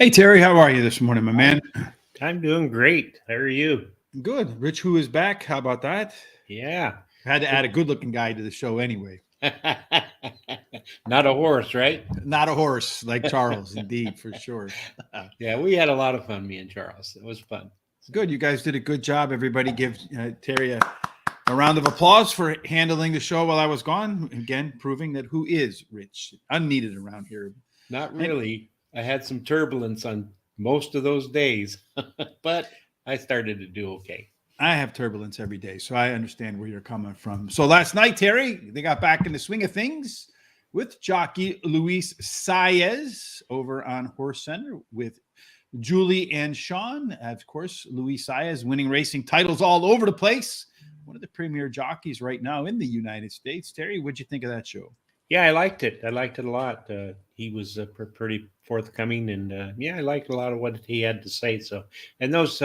Hey, Terry, how are you this morning, my man? I'm doing great. How are you? Good. Rich, who is back? How about that? Yeah. Had to add a good looking guy to the show anyway. Not a horse, right? Not a horse like Charles, indeed, for sure. Yeah, we had a lot of fun, me and Charles. It was fun. So, Good. You guys did a good job. Everybody give Terry a round of applause for handling the show while I was gone. Again, proving that who is Rich? Unneeded around here. not And really. I had some turbulence on most of those days, but I started to do okay. I have turbulence every day, so I understand where you're coming from. So last night, Terry, they got back in the swing of things with jockey Luis Saez over on Horse Center with Julie and Sean. Of course, Luis Saez winning racing titles all over the place. One of the premier jockeys right now in the United States. Terry, what'd you think of that show? Yeah, I liked it. I liked it a lot. He was pretty forthcoming, and yeah, I liked a lot of what he had to say. So, and those,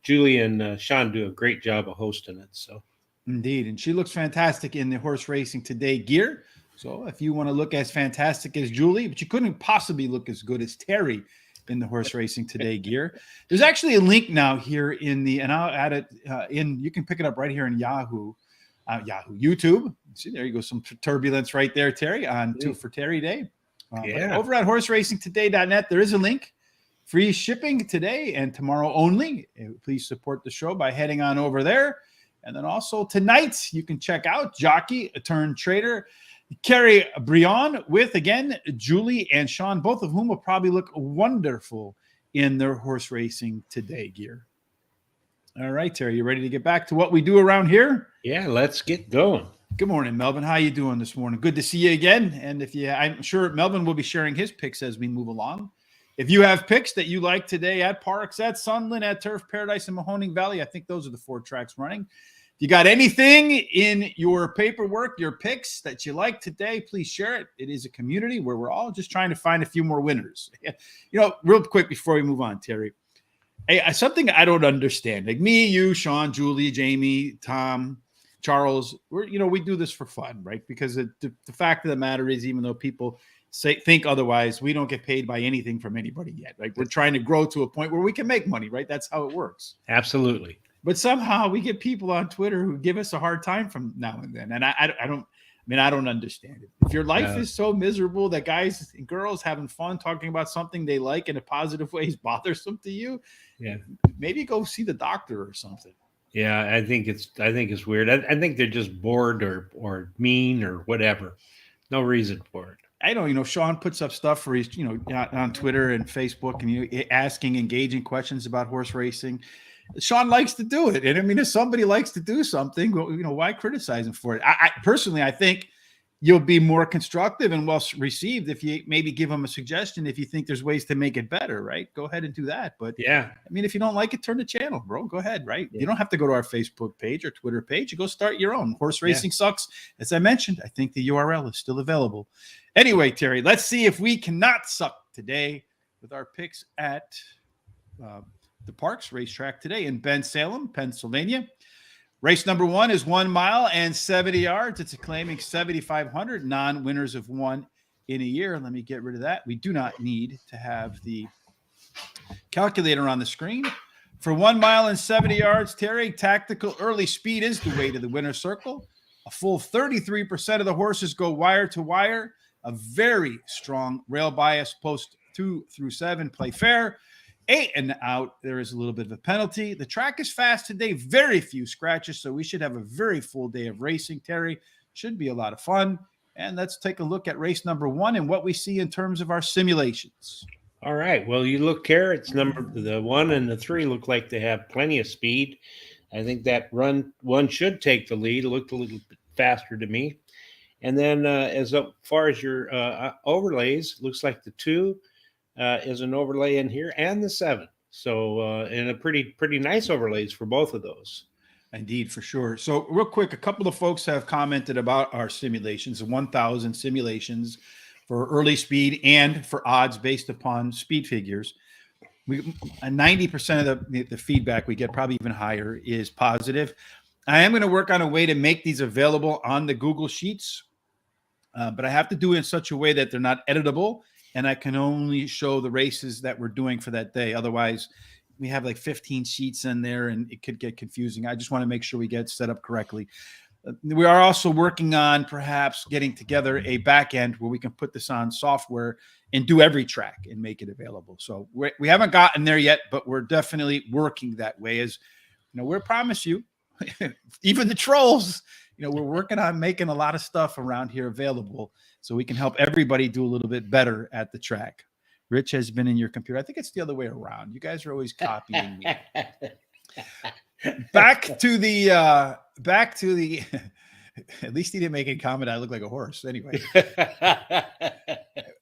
Julie and Sean do a great job of hosting it. So, Indeed. And she looks fantastic in the Horse Racing Today gear. So if you want to look as fantastic as Julie, but you couldn't possibly look as good as Terry in the Horse Racing Today gear. There's actually a link now here in the, and I'll add it in, you can pick it up right here in Yahoo, YouTube. See, there you go. Some turbulence right there, Terry, on Two for Terry Day. yeah. Over at horseracingtoday.net, there is a link. Free shipping today and tomorrow only. Please support the show by heading on over there. And then also tonight, you can check out jockey turned trader Carrie Brion with, again, Julie and Sean, both of whom will probably look wonderful in their Horse Racing Today gear. All right, Terry, you ready to get back to what we do around here? Yeah, let's get going. Good morning, Melvin. How you doing this morning? Good to see you again. And I'm sure Melvin will be sharing his picks as we move along. If you have picks that you like today at Parx, at Sunland, at Turf Paradise, and Mahoning Valley, I think those are the 4 tracks running. If you got anything in your paperwork, your picks that you like today, please share it. It is a community where we're all just trying to find a few more winners. Real quick before we move on, Terry, something I don't understand. Like me, you, Sean, Julie, Jamie, Tom, Charles, we do this for fun, right? Because the fact of the matter is, even though people think otherwise, we don't get paid by anything from anybody yet. Right? We're trying to grow to a point where we can make money, right? That's how it works. Absolutely. But somehow we get people on Twitter who give us a hard time from now and then. And I don't understand it. If your life is so miserable that guys and girls having fun talking about something they like in a positive way is bothersome to you, maybe go see the doctor or something. Yeah, I think it's weird. I think they're just bored or mean or whatever. No reason for it. I know, Sean puts up stuff for his, on Twitter and Facebook, and asking engaging questions about horse racing. Sean likes to do it. And I mean, if somebody likes to do something, why criticize him for it? I personally, I think you'll be more constructive and well received if you maybe give them a suggestion. If you think there's ways to make it better, right? Go ahead and do that. But yeah, I mean, if you don't like it, turn the channel, bro. Go ahead, right? Yeah. You don't have to go to our Facebook page or Twitter page. You go start your own. Horse Racing Sucks. As I mentioned, I think the URL is still available. Anyway, Terry, let's see if we cannot suck today with our picks at the Parx racetrack today in Bensalem, Pennsylvania. Race number 1 is 1 mile and 70 yards. It's claiming 7,500 non-winners of 1 in a year. Let me get rid of that. We do not need to have the calculator on the screen. For 1 mile and 70 yards, Terry, tactical early speed is the way to the winner's circle. A full 33% of the horses go wire to wire. A very strong rail bias, post 2 through 7, play fair. 8 and out, there is a little bit of a penalty. The track is fast today, very few scratches, so we should have a very full day of racing, Terry. Should be a lot of fun. And let's take a look at race number 1 and what we see in terms of our simulations. All right. Well, you look here, it's the 1 and the 3 look like they have plenty of speed. I think that run 1 should take the lead. It looked a little bit faster to me. And then as far as your overlays, looks like the 2 is an overlay in here, and the 7. So, and a pretty nice overlays for both of those. Indeed, for sure. So real quick, a couple of folks have commented about our simulations, 1,000 simulations for early speed and for odds based upon speed figures. 90% of the feedback we get, probably even higher, is positive. I am going to work on a way to make these available on the Google Sheets, but I have to do it in such a way that they're not editable and I can only show the races that we're doing for that day. Otherwise, we have like 15 sheets in there and it could get confusing. I just want to make sure we get set up correctly. We are also working on perhaps getting together a back end where we can put this on software and do every track and make it available. So we haven't gotten there yet, but we're definitely working that way. As you know, we promise you, even the trolls, you know, we're working on making a lot of stuff around here available so we can help everybody do a little bit better at the track. Rich has been in your computer. I think it's the other way around. You guys are always copying me. Back to the at least he didn't make any comment. I look like a horse. Anyway,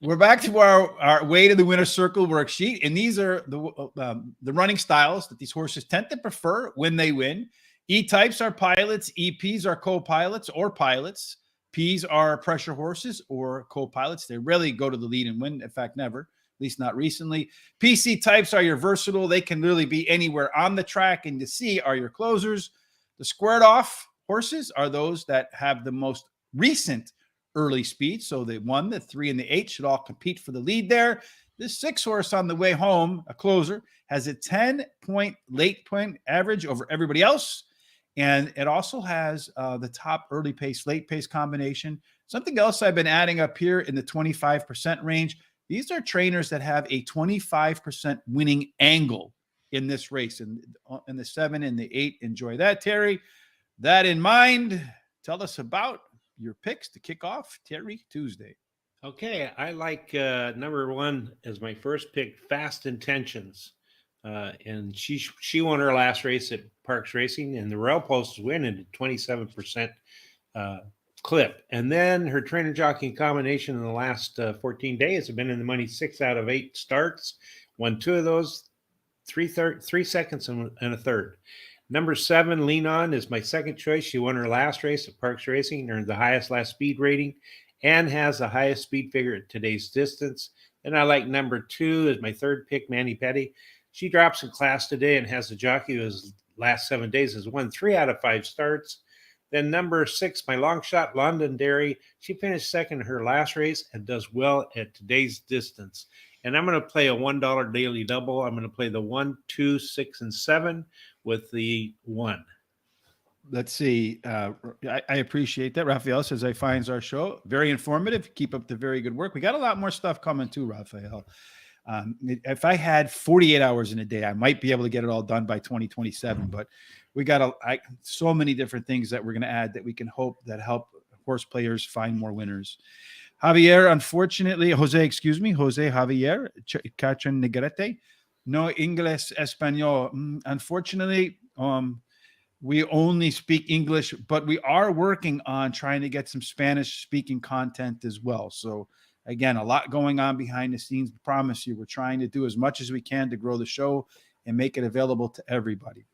we're back to our way to the winner's circle worksheet. And these are the running styles that these horses tend to prefer when they win. E-types are pilots. EPs are co-pilots or pilots. Ps are pressure horses or co-pilots. They rarely go to the lead and win. In fact, never, at least not recently. PC types are your versatile. They can literally be anywhere on the track. And the C are your closers. The squared off horses are those that have the most recent early speed. So the 1, the 3, and the 8 should all compete for the lead there. This 6 horse on the way home, a closer, has a 10-point late point average over everybody else. And it also has the top early pace, late pace combination. Something else I've been adding up here in the 25% range. These are trainers that have a 25% winning angle in this race. And in the 7 and the 8, enjoy that, Terry. That in mind, tell us about your picks to kick off Terry Tuesday. Okay, I like number 1 as my first pick, Fast Intentions. And she won her last race at Parx Racing, and the rail post is winning at 27% clip. And then her trainer jockey combination in the last 14 days have been in the money 6 out of 8 starts. Won 2 of those, 3 seconds and a third. Number 7, Lean On, is my second choice. She won her last race at Parx Racing, earned the highest last speed rating, and has the highest speed figure at today's distance. Then I like number 2 as my third pick, Manny Petty. She drops in class today and has the jockey whose last 7 days has won 3 out of 5 starts. Then number 6, my long shot, Londonderry. She finished second in her last race and does well at today's distance. And I'm going to play a $1 daily double. I'm going to play the 1, 2, 6, and 7 with the 1. Let's see. I appreciate that. Raphael says, I finds our show very informative. Keep up the very good work. We got a lot more stuff coming too, Raphael. If I had 48 hours in a day, I might be able to get it all done by 2027. But we got so many different things that we're going to add that we can hope that help horse players find more winners. Javier, unfortunately, Jose Javier, Cachan Negrete, no English Espanol. Unfortunately, we only speak English, but we are working on trying to get some Spanish speaking content as well. So again, a lot going on behind the scenes. I promise you, we're trying to do as much as we can to grow the show and make it available to everybody.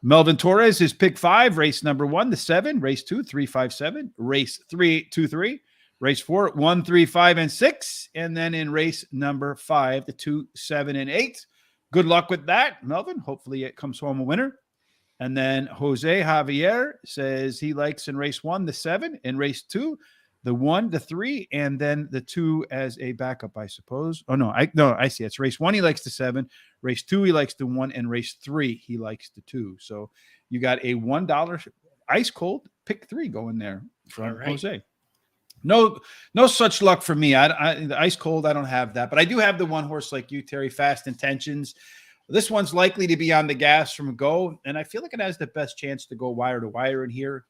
Melvin Torres is pick 5, race number 1, the 7, race 2, 3, 5, 7, race 3, 2, 3, race 4, 1, 3, 5, and 6. And then in race number 5, the 2, 7, and 8. Good luck with that, Melvin. Hopefully it comes home a winner. And then Jose Javier says he likes in race 1, the 7, in race 2, the 1, the 3, and then the 2 as a backup, I suppose. Oh, no, I see. It's race 1, he likes the 7. Race 2, he likes the 1. And race 3, he likes the 2. So you got a $1 ice cold pick 3 going there from Jose. No such luck for me. The ice cold, I don't have that. But I do have the one horse like you, Terry, Fast Intentions. This one's likely to be on the gas from go, and I feel like it has the best chance to go wire to wire in here.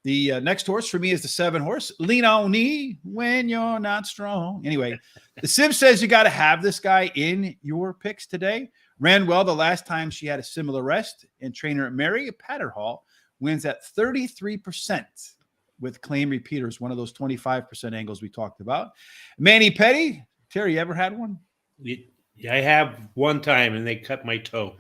The next horse for me is the 7 horse, Lean On Me When You're Not Strong. Anyway, the Sim says you got to have this guy in your picks today. Ran well the last time she had a similar rest, and trainer Mary Patterhall wins at 33% with claim repeaters, one of those 25% angles we talked about. Manny Petty, Terry, you ever had one? I have one time, and they cut my toe.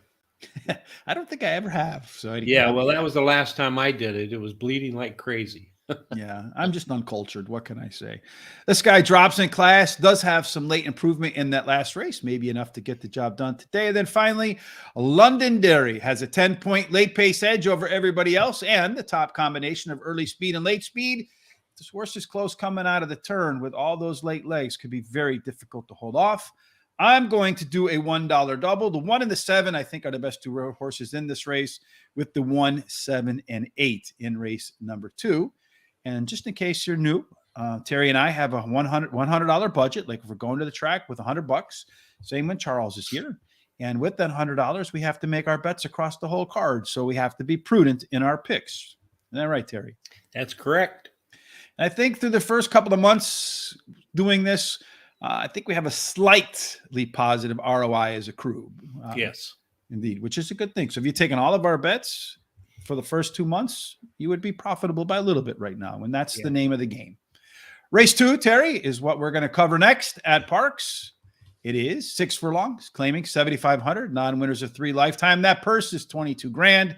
I don't think I ever have. So well, that was the last time I did it. It was bleeding like crazy. Yeah, I'm just uncultured. What can I say? This guy drops in class, does have some late improvement in that last race, maybe enough to get the job done today. And then finally, Londonderry has a 10-point late pace edge over everybody else and the top combination of early speed and late speed. this horse is close coming out of the turn with all those late legs, could be very difficult to hold off. I'm going to do a $1 double. The 1 and the 7, I think, are the best two horses in this race, with the 1, 7, and 8 in race number 2. And just in case you're new, Terry and I have a $100 budget. Like if we're going to the track with $100, same when Charles is here. And with that $100, we have to make our bets across the whole card. So we have to be prudent in our picks. Isn't that right, Terry? That's correct. And I think through the first couple of months doing this, I think we have a slightly positive ROI as a crew. Yes. Indeed, which is a good thing. So if you've taken all of our bets for the first 2 months, you would be profitable by a little bit right now. And that's the name of the game. Race 2, Terry, is what we're going to cover next at Parx. It is 6 furlongs, claiming 7,500, non-winners of 3 lifetime. That purse is 22 grand.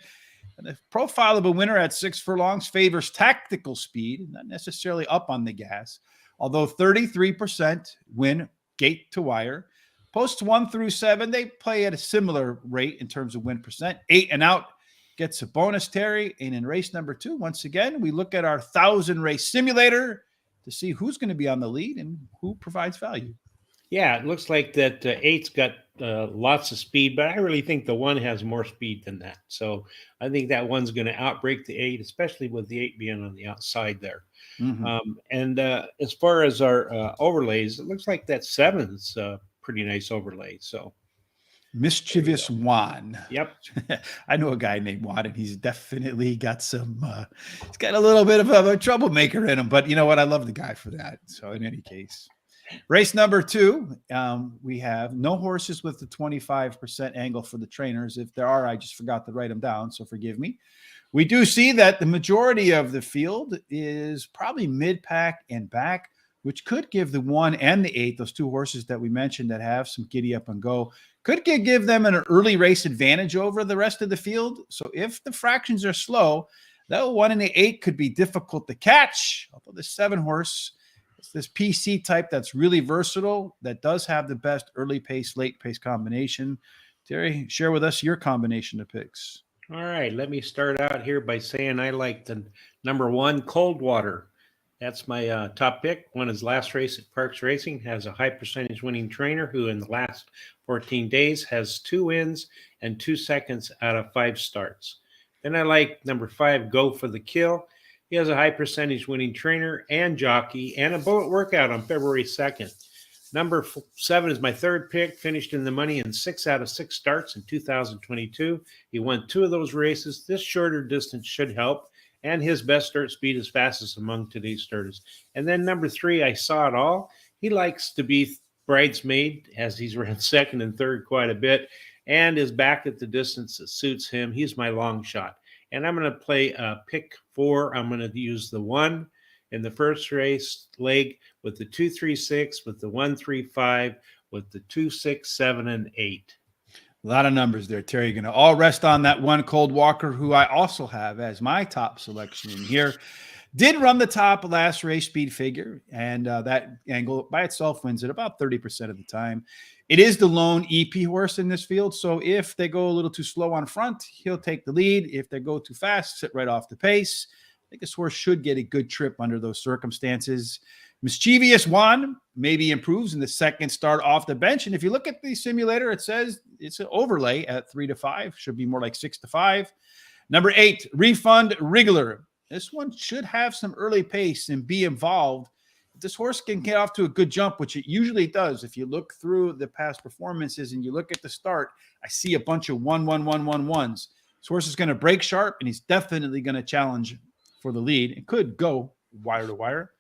And the profile of a winner at 6 furlongs favors tactical speed, not necessarily up on the gas. Although 33% win gate to wire. Posts 1 through 7, they play at a similar rate in terms of win percent. 8 and out gets a bonus, Terry. And in race number 2, once again, we look at our 1,000 race simulator to see who's going to be on the lead and who provides value. Yeah, it looks like that 8's got lots of speed, but I really think the 1 has more speed than that. So I think that 1's going to outbreak the 8, especially with the 8 being on the outside there. Mm-hmm. And as far as our overlays, it looks like that 7's a pretty nice overlay. So Mischievous Juan. Yep. I know a guy named Juan, and he's definitely got some, he's got a little bit of a troublemaker in him, but you know what? I love the guy for that. So in any case, race number 2, we have no horses with the 25% angle for the trainers. If there are, I just forgot to write them down, so forgive me. We do see that the majority of the field is probably mid-pack and back, which could give the 1 and the 8, those 2 horses that we mentioned that have some giddy up and go, could give them an early race advantage over the rest of the field. So if the fractions are slow, that 1 and the 8 could be difficult to catch. Although the 7 horse, it's this PC type that's really versatile, that does have the best early pace, late pace combination. Terry, share with us your combination of picks. All right, let me start out here by saying I like the number 1, Coldwater. That's my top pick. Won his last race at Parx Racing, has a high percentage winning trainer who in the last 14 days has 2 wins and 2 seconds out of 5 starts. Then I like number 5, Go for the Kill. He has a high percentage winning trainer and jockey and a bullet workout on February 2nd. Number 7 is my third pick, finished in the money in 6 out of 6 starts in 2022. He won 2 of those races. This shorter distance should help, and his best start speed is fastest among today's starters. And then number 3, I Saw It All. He likes to be bridesmaid, as he's ran 2nd and 3rd quite a bit, and is back at the distance that suits him. He's my long shot. And I'm going to play pick 4. I'm going to use the 1 in the first race leg with the 2, 3, 6, with the 1, 3, 5, with the 2, 6, 7, and 8. A lot of numbers there, Terry. You're going to all rest on that 1, Cold Walker, who I also have as my top selection in here. Did run the top last race speed figure, and that angle by itself wins it about 30% of the time. It is the lone EP horse in this field, so if they go a little too slow on front, he'll take the lead. If they go too fast, sit right off the pace. I think this horse should get a good trip under those circumstances. Mischievous Juan maybe improves in the second start off the bench. And if you look at the simulator, it says it's an overlay at 3 to 5. Should be more like 6 to 5. Number 8, Refund Wriggler. This one should have some early pace and be involved. If this horse can get off to a good jump, which it usually does. If you look through the past performances and you look at the start, I see a bunch of 1, 1, 1, 1, 1s. This horse is going to break sharp, and he's definitely going to challenge for the lead. It could go wire to wire.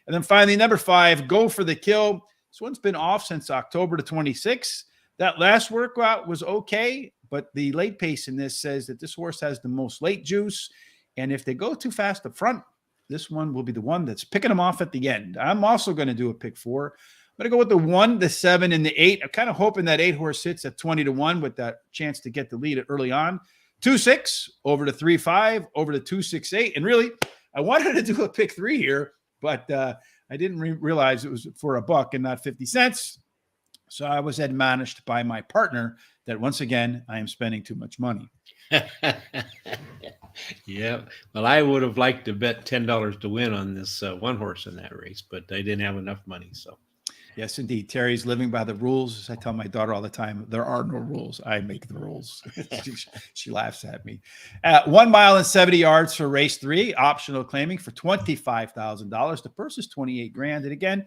And then finally, number 5, Go for the Kill. This one's been off since October the 26th. That last workout was okay, but the late pace in this says that this horse has the most late juice. And if they go too fast up front, this one will be the one that's picking them off at the end. I'm also going to do a pick 4. I'm going to go with the 1, the 7, and the 8. I'm kind of hoping that 8 horse sits at 20 to 1 with that chance to get the lead early on. 2, 6, over to 3, 5, over to 2, 6, 8. And really, I wanted to do a pick 3 here, but I didn't realize it was for $1 and not 50 cents. So I was admonished by my partner that once again, I am spending too much money. Yeah. Well, I would have liked to bet $10 to win on this one horse in that race, but I didn't have enough money. So, Yes, indeed. Terry's living by the rules. As I tell my daughter all the time, there are no rules. I make the rules. she laughs at me. 1 mile and 70 yards for race 3, optional claiming for $25,000. The purse is 28 grand. And again,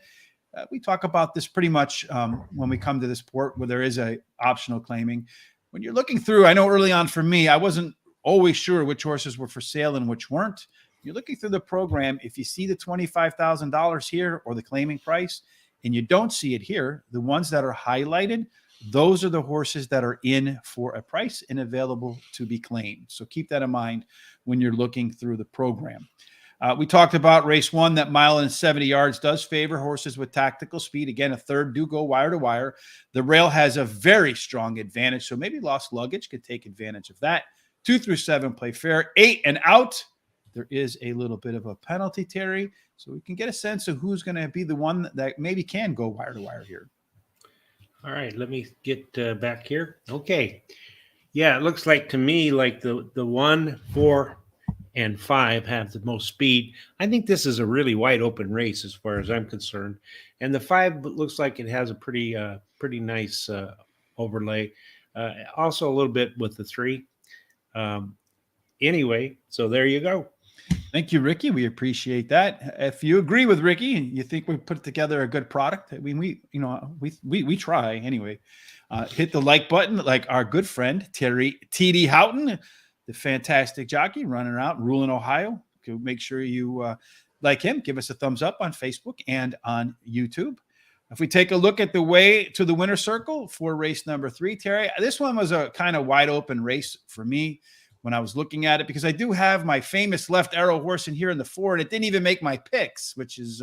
we talk about this pretty much when we come to this sport where there is a optional claiming. When you're looking through, I know early on for me, I wasn't always sure which horses were for sale and which weren't. You're looking through the program. If you see the $25,000 here or the claiming price, and you don't see it here, the ones that are highlighted, those are the horses that are in for a price and available to be claimed. So keep that in mind when you're looking through the program. We talked about race 1, that mile and 70 yards does favor horses with tactical speed. Again, a third do go wire to wire. The rail has a very strong advantage, so maybe Lost Luggage could take advantage of that. 2 through 7 play fair. 8 and out, there is a little bit of a penalty, Terry. So we can get a sense of who's going to be the one that maybe can go wire to wire here. all right, let me get back here. Okay. Yeah, it looks like to me like the 1, 4, and 5 have the most speed. I think this is a really wide open race as far as I'm concerned. And the 5 looks like it has a pretty nice overlay. Also a little bit with the 3. Anyway, so there you go. Thank you, Ricky. We appreciate that. If you agree with Ricky and you think we put together a good product, we try anyway. Hit the like button, like our good friend Terry T.D. Houghton, the fantastic jockey running out, ruling Ohio. Make sure you like him. Give us a thumbs up on Facebook and on YouTube. If we take a look at the way to the winner's circle for race number 3, Terry, this one was a kind of wide open race for me when I was looking at it, because I do have my famous left arrow horse in here in the 4, and it didn't even make my picks, which is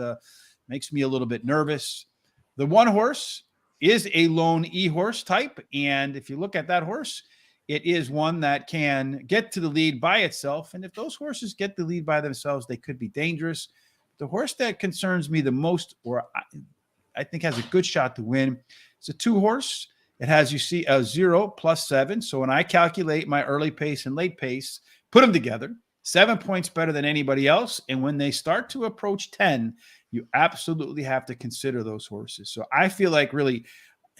makes me a little bit nervous. The 1 horse is a lone E horse type, and if you look at that horse, it is one that can get to the lead by itself, and if those horses get the lead by themselves, they could be dangerous. The horse that concerns me the most, or I think has a good shot to win, it's a 2 horse. It has, you see, a 0 plus 7. So when I calculate my early pace and late pace, put them together, 7 points better than anybody else. And when they start to approach 10, you absolutely have to consider those horses. So I feel like really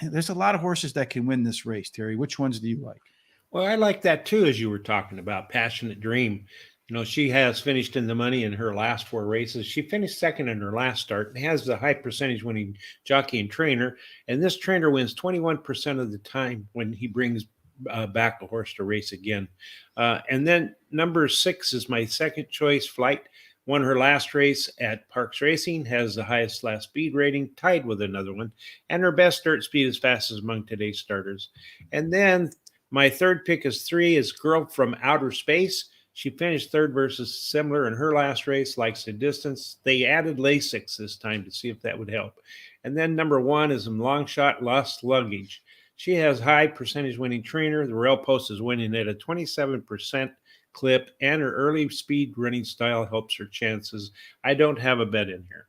there's a lot of horses that can win this race, Terry. Which ones do you like? Well, I like that too, as you were talking about Passionate Dream. You know, she has finished in the money in her last 4 races. She finished second in her last start and has the high percentage winning jockey and trainer. And this trainer wins 21% of the time when he brings back a horse to race again. And then number 6 is my second choice, Flight. Won her last race at Parx Racing, has the highest last speed rating, tied with another one. And her best start speed is fastest among today's starters. And then my third pick is 3 is Girl from Outer Space. She finished third versus similar in her last race, likes the distance. They added Lasix this time to see if that would help. And then number 1 is Long Shot Lost Luggage. She has high percentage winning trainer. The rail post is winning at a 27% clip, and her early speed running style helps her chances. I don't have a bet in here.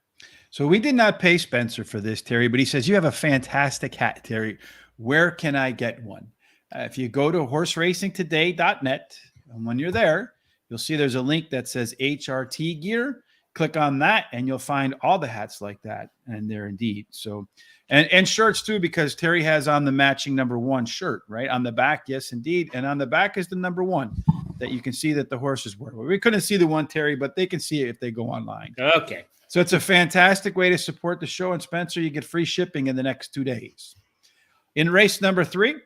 So we did not pay Spencer for this, Terry, but he says, you have a fantastic hat, Terry. Where can I get one? If you go to horseracingtoday.net, and when you're there, you'll see there's a link that says HRT gear. Click on that and you'll find all the hats like that. And they're indeed. So, and shirts too, because Terry has on the matching number 1 shirt, right? On the back. Yes, indeed. And on the back is the number 1 that you can see that the horses were. We couldn't see the one, Terry, but they can see it if they go online. Okay. So it's a fantastic way to support the show. And Spencer, you get free shipping in the next 2 days. In race number 3,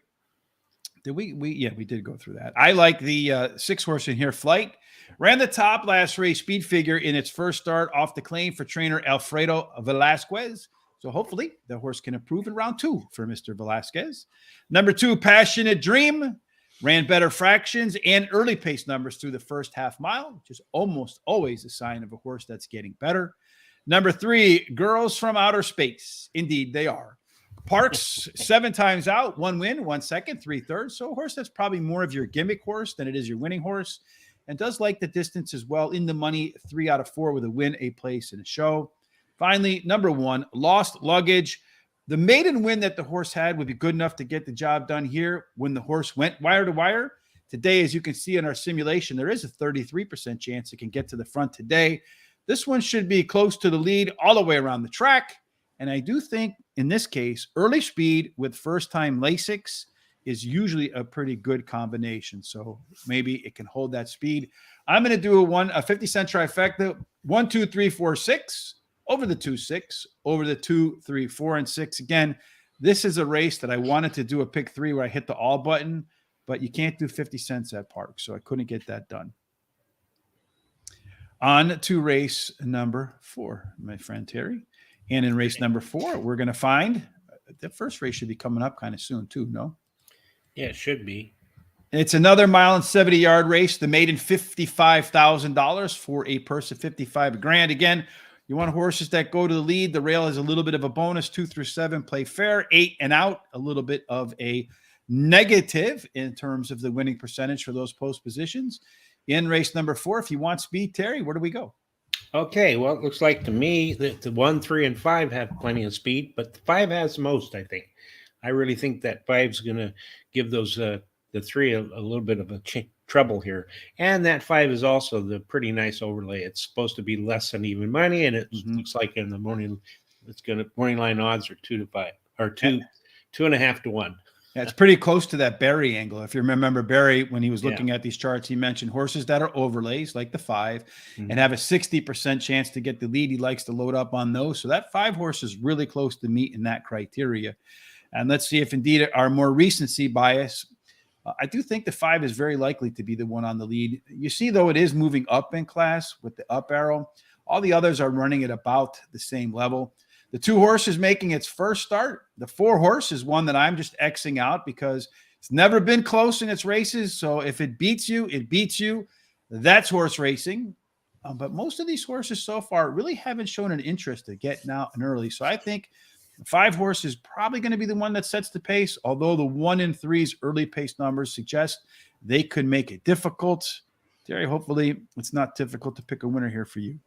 we did go through that. I like the 6 horse in here, Flight. Ran the top last race speed figure in its first start off the claim for trainer Alfredo Velasquez. So hopefully the horse can improve in round 2 for Mr. Velasquez. Number 2, Passionate Dream. Ran better fractions and early pace numbers through the first half mile, which is almost always a sign of a horse that's getting better. Number 3, Girls from Outer Space. Indeed, they are. Parx 7 times out, 1 win, 1 second, 3/3. So a horse that's probably more of your gimmick horse than it is your winning horse, and does like the distance as well. In the money, 3 out of 4 with a win, a place, and a show. Finally, number 1, Lost Luggage. The maiden win that the horse had would be good enough to get the job done here when the horse went wire to wire. Today, as you can see in our simulation, there is a 33% chance it can get to the front today. This one should be close to the lead all the way around the track. And I do think in this case, early speed with first-time Lasix is usually a pretty good combination. So maybe it can hold that speed. I'm going to do a 50-cent trifecta, 1, 2, 3, 4, 6, over the 2, 6, over the 2, 3, 4, and 6. Again, this is a race that I wanted to do a pick 3 where I hit the all button, but you can't do 50 cents at Parx, so I couldn't get that done. On to race number 4, my friend Terry. And in race number 4, we're going to find the first race should be coming up kind of soon too, no? Yeah, it should be. It's another mile and 70-yard race. The maiden $55,000 for a purse of $55,000. Again, you want horses that go to the lead. The rail is a little bit of a bonus. 2 through 7 play fair. 8 and out, a little bit of a negative in terms of the winning percentage for those post positions. In race number 4, if you want speed, Terry, where do we go? Okay, well, it looks like to me that the 1, 3, and 5 have plenty of speed, but the 5 has the most, I think. I really think that 5's going to give those the 3 a little bit of a trouble here. And that 5 is also the pretty nice overlay. It's supposed to be less than even money, and it looks like in the morning morning line odds are 2 to 5 or 2.5 to 1. Yeah, it's pretty close to that Barry angle. If you remember Barry, when he was looking at these charts, he mentioned horses that are overlays like the 5 and have a 60% chance to get the lead. He likes to load up on those. So that 5 horse is really close to meeting that criteria. And let's see if indeed our more recency bias. I do think the 5 is very likely to be the one on the lead. You see, though, it is moving up in class with the up arrow. All the others are running at about the same level. The 2 horses making its first start. The 4 horse is one that I'm just Xing out because it's never been close in its races. So if it beats you, it beats you. That's horse racing. But most of these horses so far really haven't shown an interest to get out and early. So I think the 5 horse is probably going to be the one that sets the pace, although the 1 and 3's early pace numbers suggest they could make it difficult. Terry, hopefully it's not difficult to pick a winner here for you.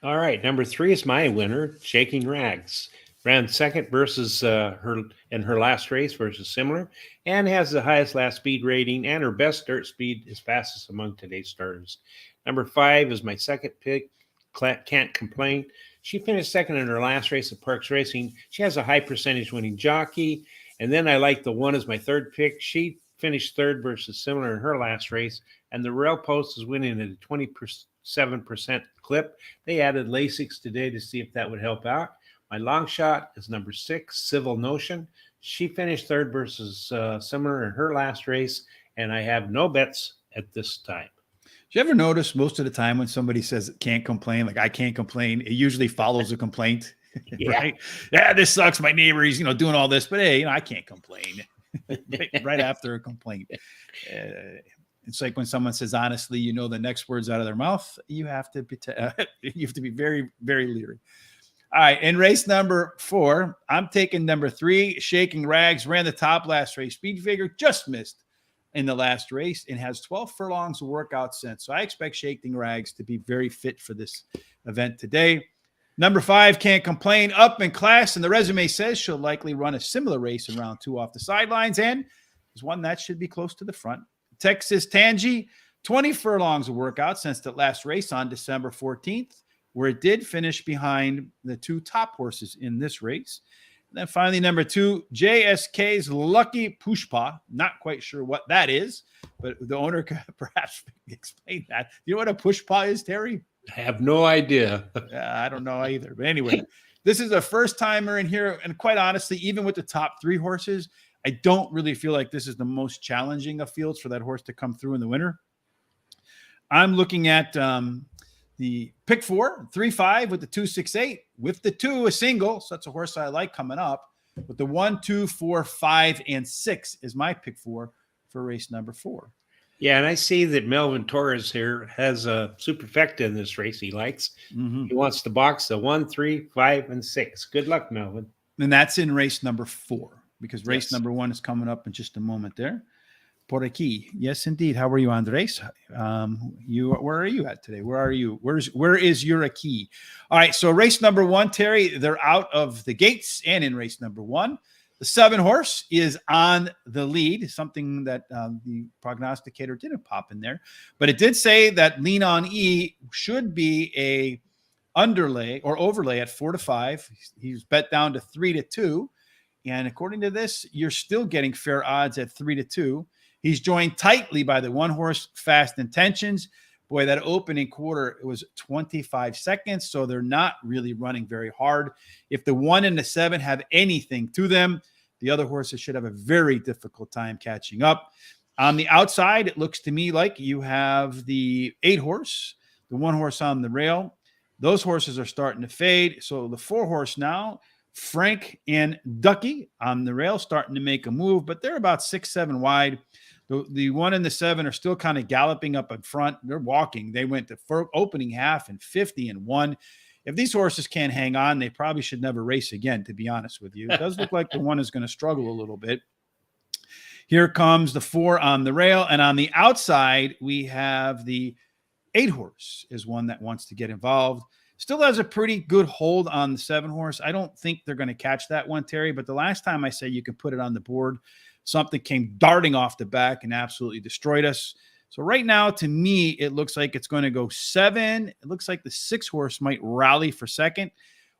All right, number 3 is my winner, Shaking Rags. Ran second versus her last race versus similar, and has the highest last speed rating, and her best start speed is fastest among today's starters. Number 5 is my second pick, Can't Complain. She finished second in her last race at Parx Racing. She has a high percentage winning jockey. And then I like the 1 as my third pick. She finished third versus similar in her last race, and the rail post is winning at a 27% clip. They added Lasix today to see if that would help out. My long shot is number 6, Civil Notion. She finished third versus similar in her last race, and I have no bets at this time. Do you ever notice most of the time when somebody says can't complain, like I can't complain, it usually follows a complaint, right? Yeah, this sucks. My neighbor, he's doing all this, but hey, I can't complain. right after a complaint. It's like when someone says honestly, the next words out of their mouth, you have to be very, very leery. All right, in race number 4, I'm taking number 3, Shaking Rags. Ran the top last race. Speed figure just missed in the last race and has 12 furlongs of workout since. So I expect Shaking Rags to be very fit for this event today. Number 5, Can't Complain, up in class, and the resume says she'll likely run a similar race in round 2 off the sidelines, and is one that should be close to the front. Texas Tangi, 20 furlongs of workout since the last race on December 14th, where it did finish behind the 2 top horses in this race. And then finally, number 2, JSK's Lucky Pushpa. Not quite sure what that is, but the owner could perhaps explain that. You know what a pushpa is, Terry? I have no idea. I don't know either. But anyway, this is a first-timer in here, and quite honestly, even with the top 3 horses, I don't really feel like this is the most challenging of fields for that horse to come through in the winter. I'm looking at the pick 4, 3-5 with the 2-6-8, with the 2, a single. So that's a horse I like coming up. With the 1, 2, 4, 5, and 6 is my pick 4 for race number 4. Yeah, and I see that Melvin Torres here has a superfecta in this race he likes. He wants to box the 1, 3, 5, and 6. Good luck, Melvin. And that's in race number 4, because race number 1 is coming up in just a moment there. por aquí. Yes, indeed. How are you, Andres? Where are you at today? Where are you? Where is your aquí? All right. So race number 1, Terry, they're out of the gates, and in race number 1, the 7 horse is on the lead, something that the prognosticator didn't pop in there, but it did say that Lean On E should be a underlay or overlay at 4-5. He's bet down to 3-2. And according to this, you're still getting fair odds at 3-2. He's joined tightly by the 1 horse Fast Intentions. Boy, that opening quarter, it was 25 seconds. So they're not really running very hard. If the 1 and the 7 have anything to them, the other horses should have a very difficult time catching up. On the outside, it looks to me like you have the 8 horse, the 1 horse on the rail. Those horses are starting to fade. So the 4 horse now, Frank and Ducky on the rail, starting to make a move, but they're about 6-7 wide. The 1 and the 7 are still kind of galloping up in front. They're walking. They went to opening half and 50-1. If these horses can't hang on, they probably should never race again, to be honest with you. It does look like the 1 is going to struggle a little bit. Here comes the 4 on the rail. And on the outside, we have the 8 horse is one that wants to get involved. Still has a pretty good hold on the 7 horse. I don't think they're going to catch that one, Terry, but the last time I say you can put it on the board, something came darting off the back and absolutely destroyed us. So right now, to me, it looks like it's going to go 7. It looks like the 6 horse might rally for second,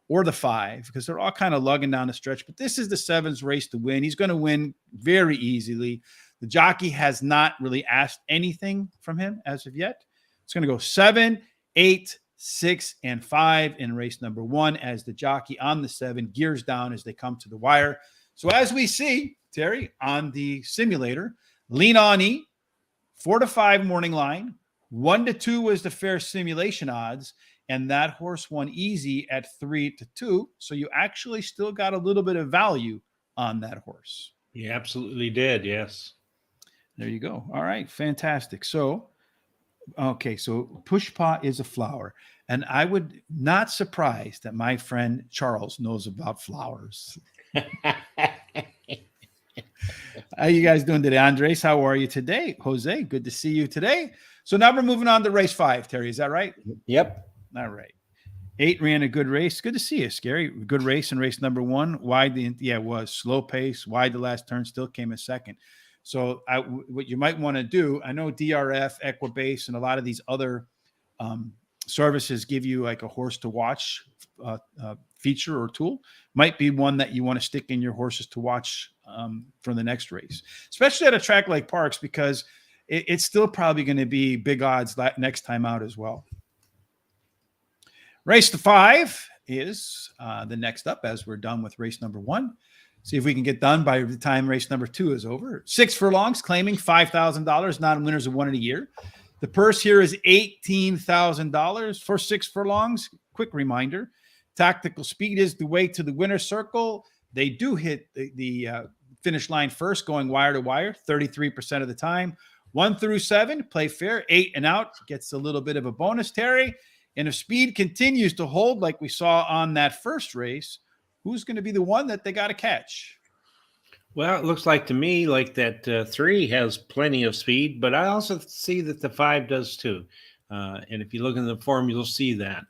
or the 5, because they're all kind of lugging down the stretch. But this is the 7's race to win. He's going to win very easily. The jockey has not really asked anything from him as of yet. It's going to go 7, 8, 6, and 5 in race number 1 as the jockey on the 7 gears down as they come to the wire. So as we see, Terry, on the simulator, Lean On E, 4-5 morning line, 1-2 was the fair simulation odds, and that horse won easy at 3-2. So you actually still got a little bit of value on that horse. You absolutely did, yes. There you go. All right, fantastic. So, okay, so Pushpa is a flower, and I would not surprised that my friend Charles knows about flowers. How you guys doing today? Andres, how are you today? Jose, good to see you today. So now we're moving on to race 5, Terry. Is that right? Yep. All right. 8 ran a good race. Good to see you, Scary. Good race in race number 1. Wide, it was slow pace. Wide the last turn, still came in second. So what you might want to do, I know DRF, Equibase, and a lot of these other services give you like a horse to watch feature or tool. Might be one that you want to stick in your horses to watch for the next race, especially at a track like Parx, because it's still probably going to be big odds next time out as well. Race to 5 is the next up as we're done with race number 1. See if we can get done by the time race number 2 is over. 6 furlongs, claiming $5,000, non-winners of 1 in a year. The purse here is $18,000 for 6 furlongs. Quick reminder, tactical speed is the way to the winner's circle. They do hit the finish line first, going wire to wire, 33% of the time. 1 through 7, play fair. 8 and out gets a little bit of a bonus, Terry. And if speed continues to hold like we saw on that first race, who's going to be the one that they got to catch? Well, it looks like to me like that 3 has plenty of speed, but I also see that the 5 does too. And if you look in the form, you'll see that.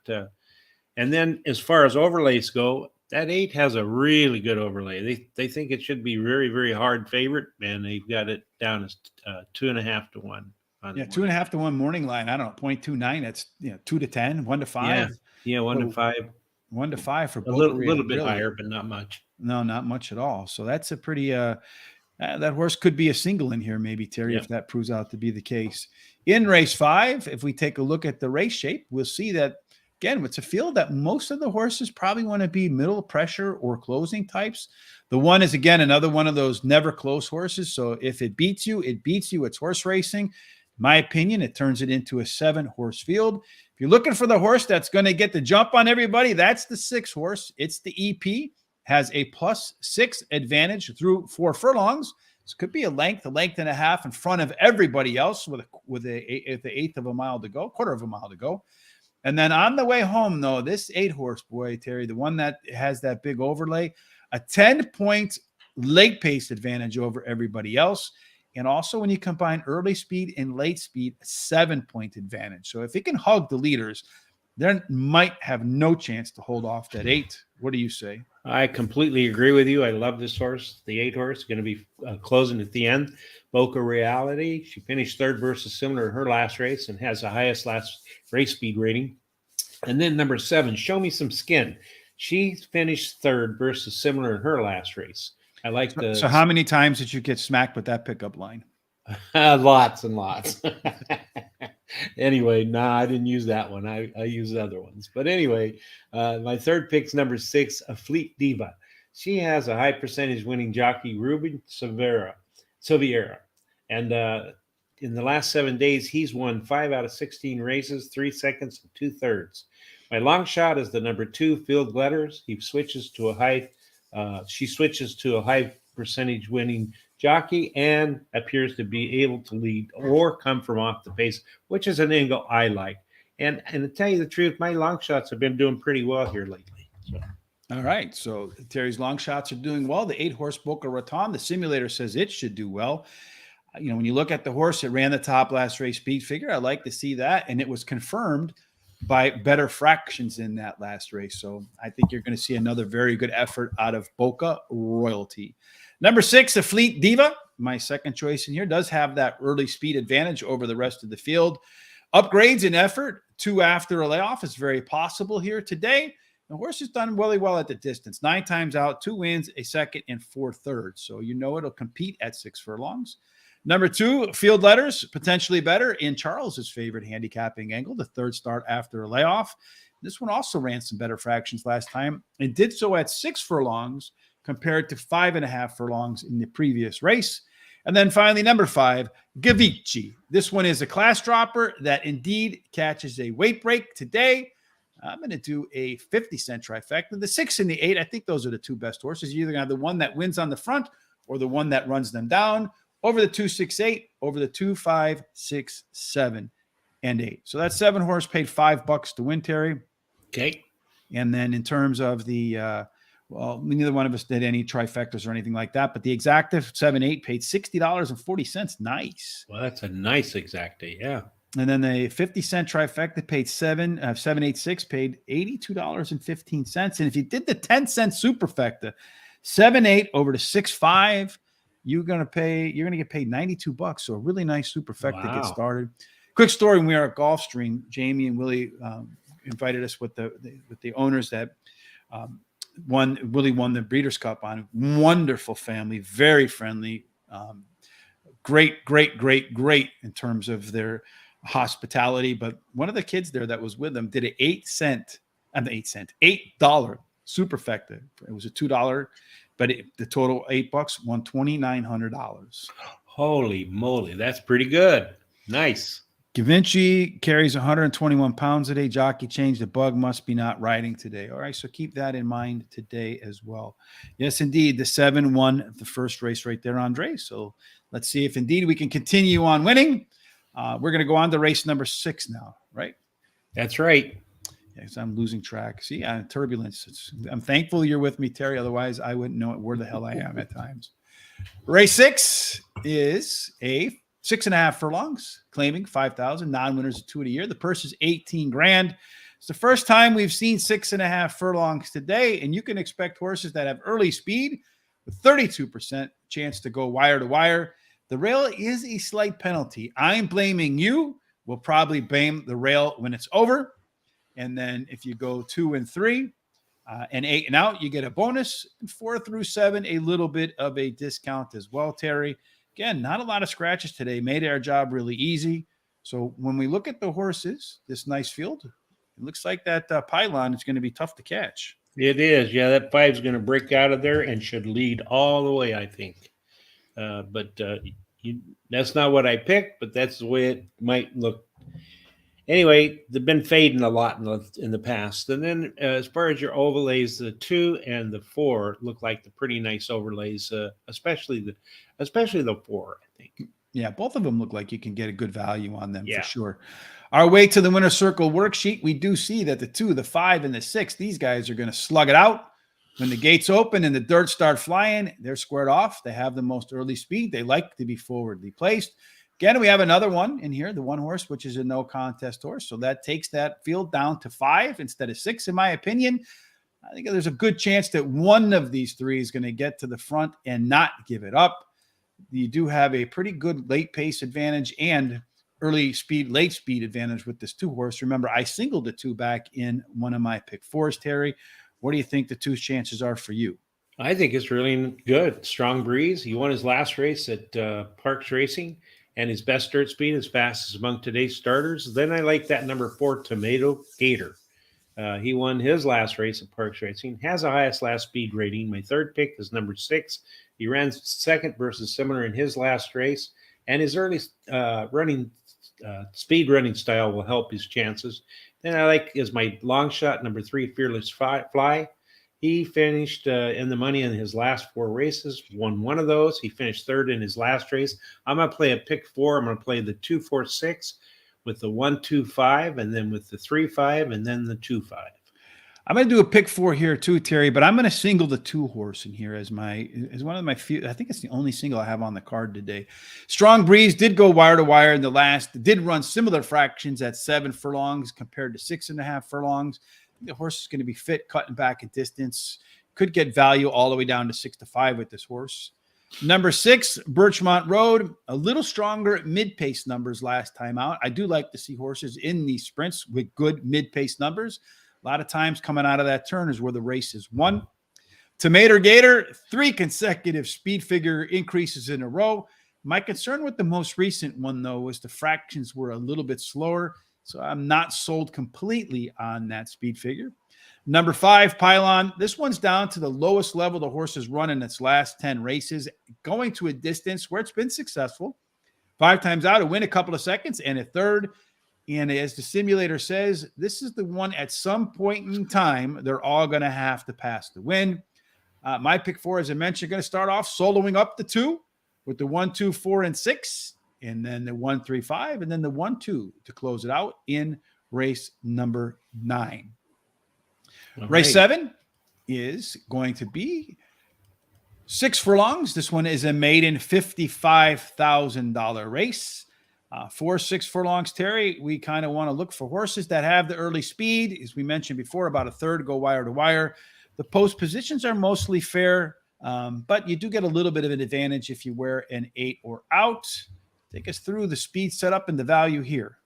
And then as far as overlays go, that 8 has a really good overlay. They think it should be very, very hard favorite, and they've got it down as 2.5 to 1. Yeah, 2.5 to 1 morning line. I don't know, 0.29. That's 2 to 10, 1 to 5. Yeah, 1 to 5. 1 to 5 for both. A little bit higher, but not much. No, not much at all. So that's a pretty that horse could be a single in here, maybe, Terry, if that proves out to be the case. In race 5, if we take a look at the race shape, we'll see that again, it's a field that most of the horses probably want to be middle pressure or closing types. The 1 is, again, another one of those never close horses. So if it beats you, it beats you. It's horse racing. My opinion, it turns it into a 7-horse field. If you're looking for the horse that's going to get the jump on everybody, that's the 6 horse. It's the EP, has a +6 advantage through 4 furlongs. This could be a length and a half in front of everybody else with the eighth of a mile to go, quarter of a mile to go. And then on the way home, though, this 8-horse boy, Terry, the one that has that big overlay, a 10-point leg pace advantage over everybody else. And also when you combine early speed and late speed, a 7-point advantage. So if it can hug the leaders, then might have no chance to hold off that 8. What do you say? I completely agree with you. I love this horse. The 8 horse going to be closing at the end. Boca Reality. She finished 3rd versus similar in her last race and has the highest last race speed rating. And then number 7, Show Me Some Skin. She finished 3rd versus similar in her last race. I like the. So how many times did you get smacked with that pickup line? Lots and lots. Anyway, I didn't use that one. I used other ones. But anyway, my 3rd pick's number 6, A Fleet Diva. She has a high percentage winning jockey, Ruben Silveira. And in the last 7 days, he's won 5 out of 16 races, 3 seconds and 2/3. My long shot is the number 2, Field Letters. She switches to a high percentage winning jockey and appears to be able to lead or come from off the pace, which is an angle I like. And to tell you the truth, my long shots have been doing pretty well here lately. So. All right. So Terry's long shots are doing well. The 8 horse Boca Raton, the simulator says it should do well. You know, when you look at the horse, it ran the top last race speed figure. I like to see that. And it was confirmed by better fractions in that last race. So I think you're going to see another very good effort out of Boca Royalty. Number 6, A Fleet Diva. My second choice in here does have that early speed advantage over the rest of the field. Upgrades in effort, 2 after a layoff is very possible here today. The horse has done really well at the distance. 9 times out, 2 wins, a second, and 4/3. So you know it'll compete at 6 furlongs. Number 2, Field Letters, potentially better in Charles's favorite handicapping angle, the 3rd start after a layoff. This one also ran some better fractions last time and did so at 6 furlongs compared to 5.5 furlongs in the previous race. And then finally, number 5, Gavici. This one is a class dropper that indeed catches a weight break today. I'm going to do a 50-cent trifecta. The 6 and the 8, I think those are the 2 best horses. You're either going to have the one that wins on the front or the one that runs them down. Over the 2, 6, 8, over the 2, 5, 6, 7, and 8. So that 7 horse paid $5 to win, Terry. Okay. And then in terms of the, neither one of us did any trifectas or anything like that, but the exacta 7, 8 paid $60.40. Nice. Well, that's a nice exacta, yeah. And then the 50-cent trifecta paid 7, 8, 6 paid $82.15. And if you did the 10-cent superfecta, 7, 8 over to 6, 5, you're going to get paid $92. So a really nice superfecta to get started. Quick story: when we were at Gulfstream, Jamie and Willie invited us with the owners that Willie won the Breeders' Cup on. Wonderful family, very friendly, great in terms of their hospitality. But one of the kids there that was with them did an $8 superfecta. It was a $2. But the total $8 won $2,900. Holy moly, that's pretty good. Nice. Gavinci carries 121 pounds today. Jockey change. The bug must be not riding today. All right, so keep that in mind today as well. Yes, indeed, the 7 won the first race right there, Andre. So let's see if indeed we can continue on winning. We're going to go on to race number 6 now, right? That's right. Yes, I'm losing track. See, turbulence. I'm thankful you're with me, Terry. Otherwise, I wouldn't know where the hell I am at times. Race 6 is a 6.5 furlongs, claiming 5,000. Non-winners of 2 a year. The purse is $18,000. It's the first time we've seen 6.5 furlongs today, and you can expect horses that have early speed with 32% chance to go wire to wire. The rail is a slight penalty. I'm blaming you. We'll probably blame the rail when it's over. And then if you go 2 and 3 and 8 and out, you get a bonus. And 4 through 7, a little bit of a discount as well, Terry. Again, not a lot of scratches today. Made our job really easy. So when we look at the horses, this nice field, it looks like that pylon is going to be tough to catch. It is. Yeah, that 5 is going to break out of there and should lead all the way, I think. But that's not what I picked, but that's the way it might look. Anyway, they've been fading a lot in the past. And then as far as your overlays, the 2 and the 4 look like the pretty nice overlays, especially the 4, I think. Yeah, both of them look like you can get a good value on them for sure. Our way to the winner circle worksheet, we do see that the 2, the 5, and the 6, these guys are going to slug it out. When the gates open and the dirt start flying, they're squared off. They have the most early speed. They like to be forwardly placed. Again, we have another one in here, the one horse, which is a no contest horse. So that takes that field down to 5 instead of 6, in my opinion. I think there's a good chance that one of these 3 is going to get to the front and not give it up. You do have a pretty good late pace advantage and early speed, late speed advantage with this 2 horse. Remember, I singled the 2 back in one of my pick 4s, Terry. What do you think the 2's chances are for you? I think it's really good. Strong Breeze. He won his last race at Parx Racing, and his best dirt speed is fastest among today's starters. Then I like that number 4, Tomato Gator. He won his last race at Parx Racing, has the highest last speed rating. My 3rd pick is number 6. He ran 2nd versus similar in his last race, and his early speed running style will help his chances. Then I like is my long shot, number 3, Fearless Fly. He finished in the money in his last 4 races, won one of those. He finished 3rd in his last race. I'm going to play a pick 4. I'm going to play the 2, 4, 6 with the 1, 2, 5, and then with the 3, 5, and then the 2, 5. I'm going to do a pick 4 here too, Terry, but I'm going to single the 2 horse in here as one of my few. I think it's the only single I have on the card today. Strong Breeze did go wire to wire in the last, did run similar fractions at 7 furlongs compared to 6.5 furlongs. The horse is going to be fit, cutting back at distance. Could get value all the way down to 6 to 5 with this horse. Number 6, Birchmont Road, a little stronger at mid-pace numbers last time out. I do like to see horses in these sprints with good mid-pace numbers. A lot of times coming out of that turn is where the race is won. Tomato Gator, 3 consecutive speed figure increases in a row. My concern with the most recent one, though, was the fractions were a little bit slower, so I'm not sold completely on that speed figure. Number 5, Pylon. This one's down to the lowest level the horse has run in its last 10 races, going to a distance where it's been successful. 5 times out, a win a couple of seconds, and a 3rd. And as the simulator says, this is the one at some point in time, they're all going to have to pass the win. My pick 4, as I mentioned, going to start off soloing up the 2 with the 1, 2, 4, and 6, and then the 1, 3, 5, and then the 1, 2 to close it out in race number 9. All race right. 7 is going to be 6 furlongs. This one is a maiden $55,000 race. 4, 6 furlongs, Terry. We kind of want to look for horses that have the early speed. As we mentioned before, about a 1/3 go wire to wire. The post positions are mostly fair, but you do get a little bit of an advantage if you wear an 8 or out. Take us through the speed setup and the value here.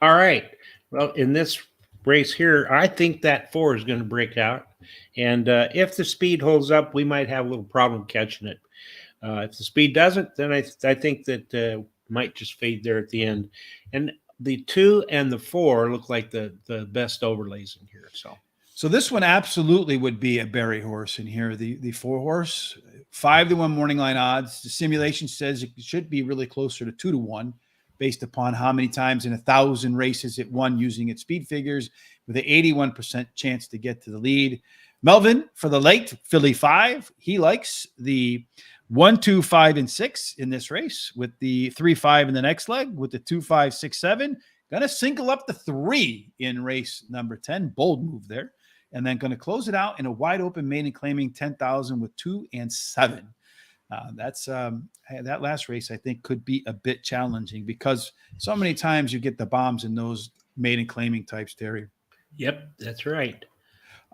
All right. Well, in this race here, I think that 4 is going to break out. And if the speed holds up, we might have a little problem catching it. If the speed doesn't, then I think that might just fade there at the end. And the 2 and the 4 look like the best overlays in here. So this one absolutely would be a berry horse in here. The 4 horse, 5 to 1 morning line odds. The simulation says it should be really closer to 2 to 1 based upon how many times in 1,000 races it won using its speed figures with an 81% chance to get to the lead. Melvin for the late Philly 5. He likes the 1, 2, 5, and 6 in this race with the 3, 5 in the next leg with the 2, 5, 6, 7. Going to single up the 3 in race number 10. Bold move there. And then going to close it out in a wide open maiden claiming 10,000 with 2 and 7. That last race, I think, could be a bit challenging because so many times you get the bombs in those maiden claiming types, Terry. Yep, that's right.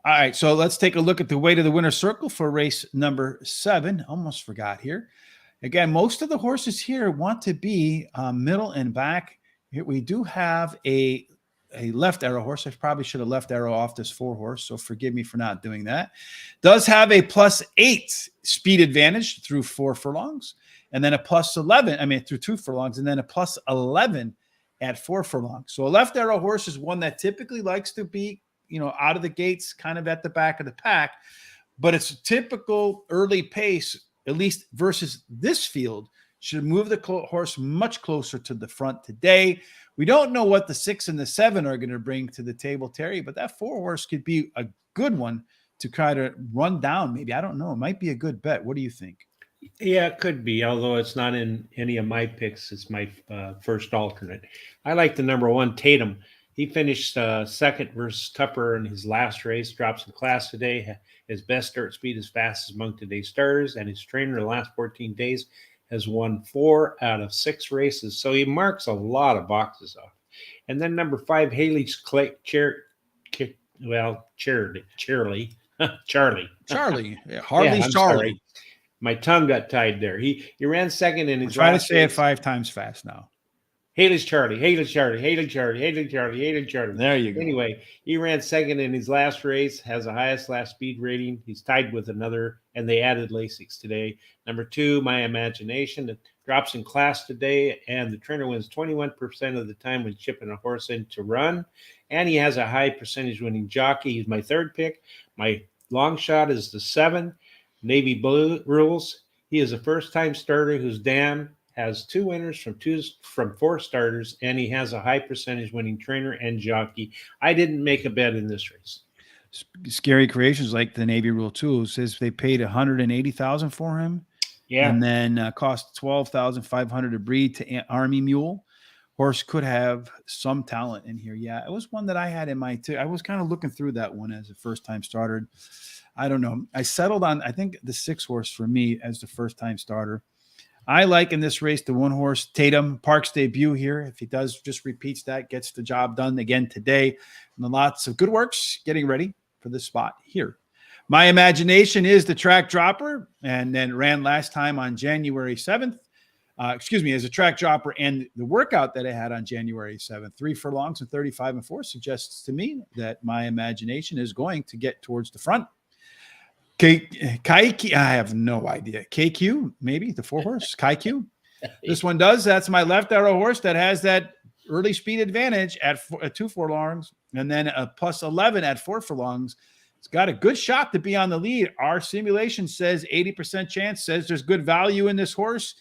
All right, so let's take a look at the way to the winner's circle for race number 7. Almost forgot here. Again, most of the horses here want to be middle and back. Here we do have a left arrow horse. I probably should have left arrow off this 4 horse, so forgive me for not doing that. Does have a +8 speed advantage through 4 furlongs, and then a +11, through 2 furlongs, and then a +11 at 4 furlongs. So a left arrow horse is one that typically likes to be, out of the gates, kind of at the back of the pack, but it's a typical early pace, at least versus this field, should move the horse much closer to the front today. We don't know what the 6 and the 7 are going to bring to the table, Terry, but that 4 horse could be a good one to try to run down. Maybe, I don't know. It might be a good bet. What do you think? Yeah, it could be, although it's not in any of my picks. It's my first alternate. I like the number 1, Tatum. He finished second versus Tupper in his last race, drops in class today. His best start speed is fast as among today's starters, and his trainer in the last 14 days has won 4 out of 6 races. So he marks a lot of boxes off. And then number 5, Haley's Charlie. Charlie. Yeah, Harley's I'm Charlie. sorry. My tongue got tied there. He ran second in his Try to last say it race. 5 times fast now. Haley's Charlie. There you go. Anyway, he ran second in his last race, has the highest last speed rating. He's tied with another, and they added Lasix today. Number 2, My Imagination. It drops in class today, and the trainer wins 21% of the time when shipping a horse in to run. And he has a high percentage winning jockey. He's my 3rd pick. My long shot is the 7, Navy Blue Rules. He is a first-time starter whose dam has 2 winners from 4 starters, and he has a high percentage winning trainer and jockey. I didn't make a bet in this race. Scary Creations, like the Navy Rule 2, says they paid $180,000 for him. Yeah. And then cost $12,500 to breed to Army Mule. Horse could have some talent in here. Yeah, it was one that I had in my too. I was kind of looking through that one as a first-time starter. I don't know. I settled on, I think, the 6 horse for me as the first-time starter. I like in this race the 1 horse Tatum, Parx debut here. If he does, just repeats that, gets the job done again today. And lots of good works getting ready for the spot here. My Imagination is the track dropper, and then ran last time on January 7th. As a track dropper, and the workout that I had on January 7th, 3 furlongs and 35 and 4, suggests to me that My Imagination is going to get towards the front. Kaiku, I have no idea. KQ, maybe the 4 horse, Kaiku. This one does. That's my left arrow horse that has that early speed advantage at 2 furlongs, and then a plus 11 at 4 furlongs. It's got a good shot to be on the lead. Our simulation says 80% chance, says there's good value in this horse.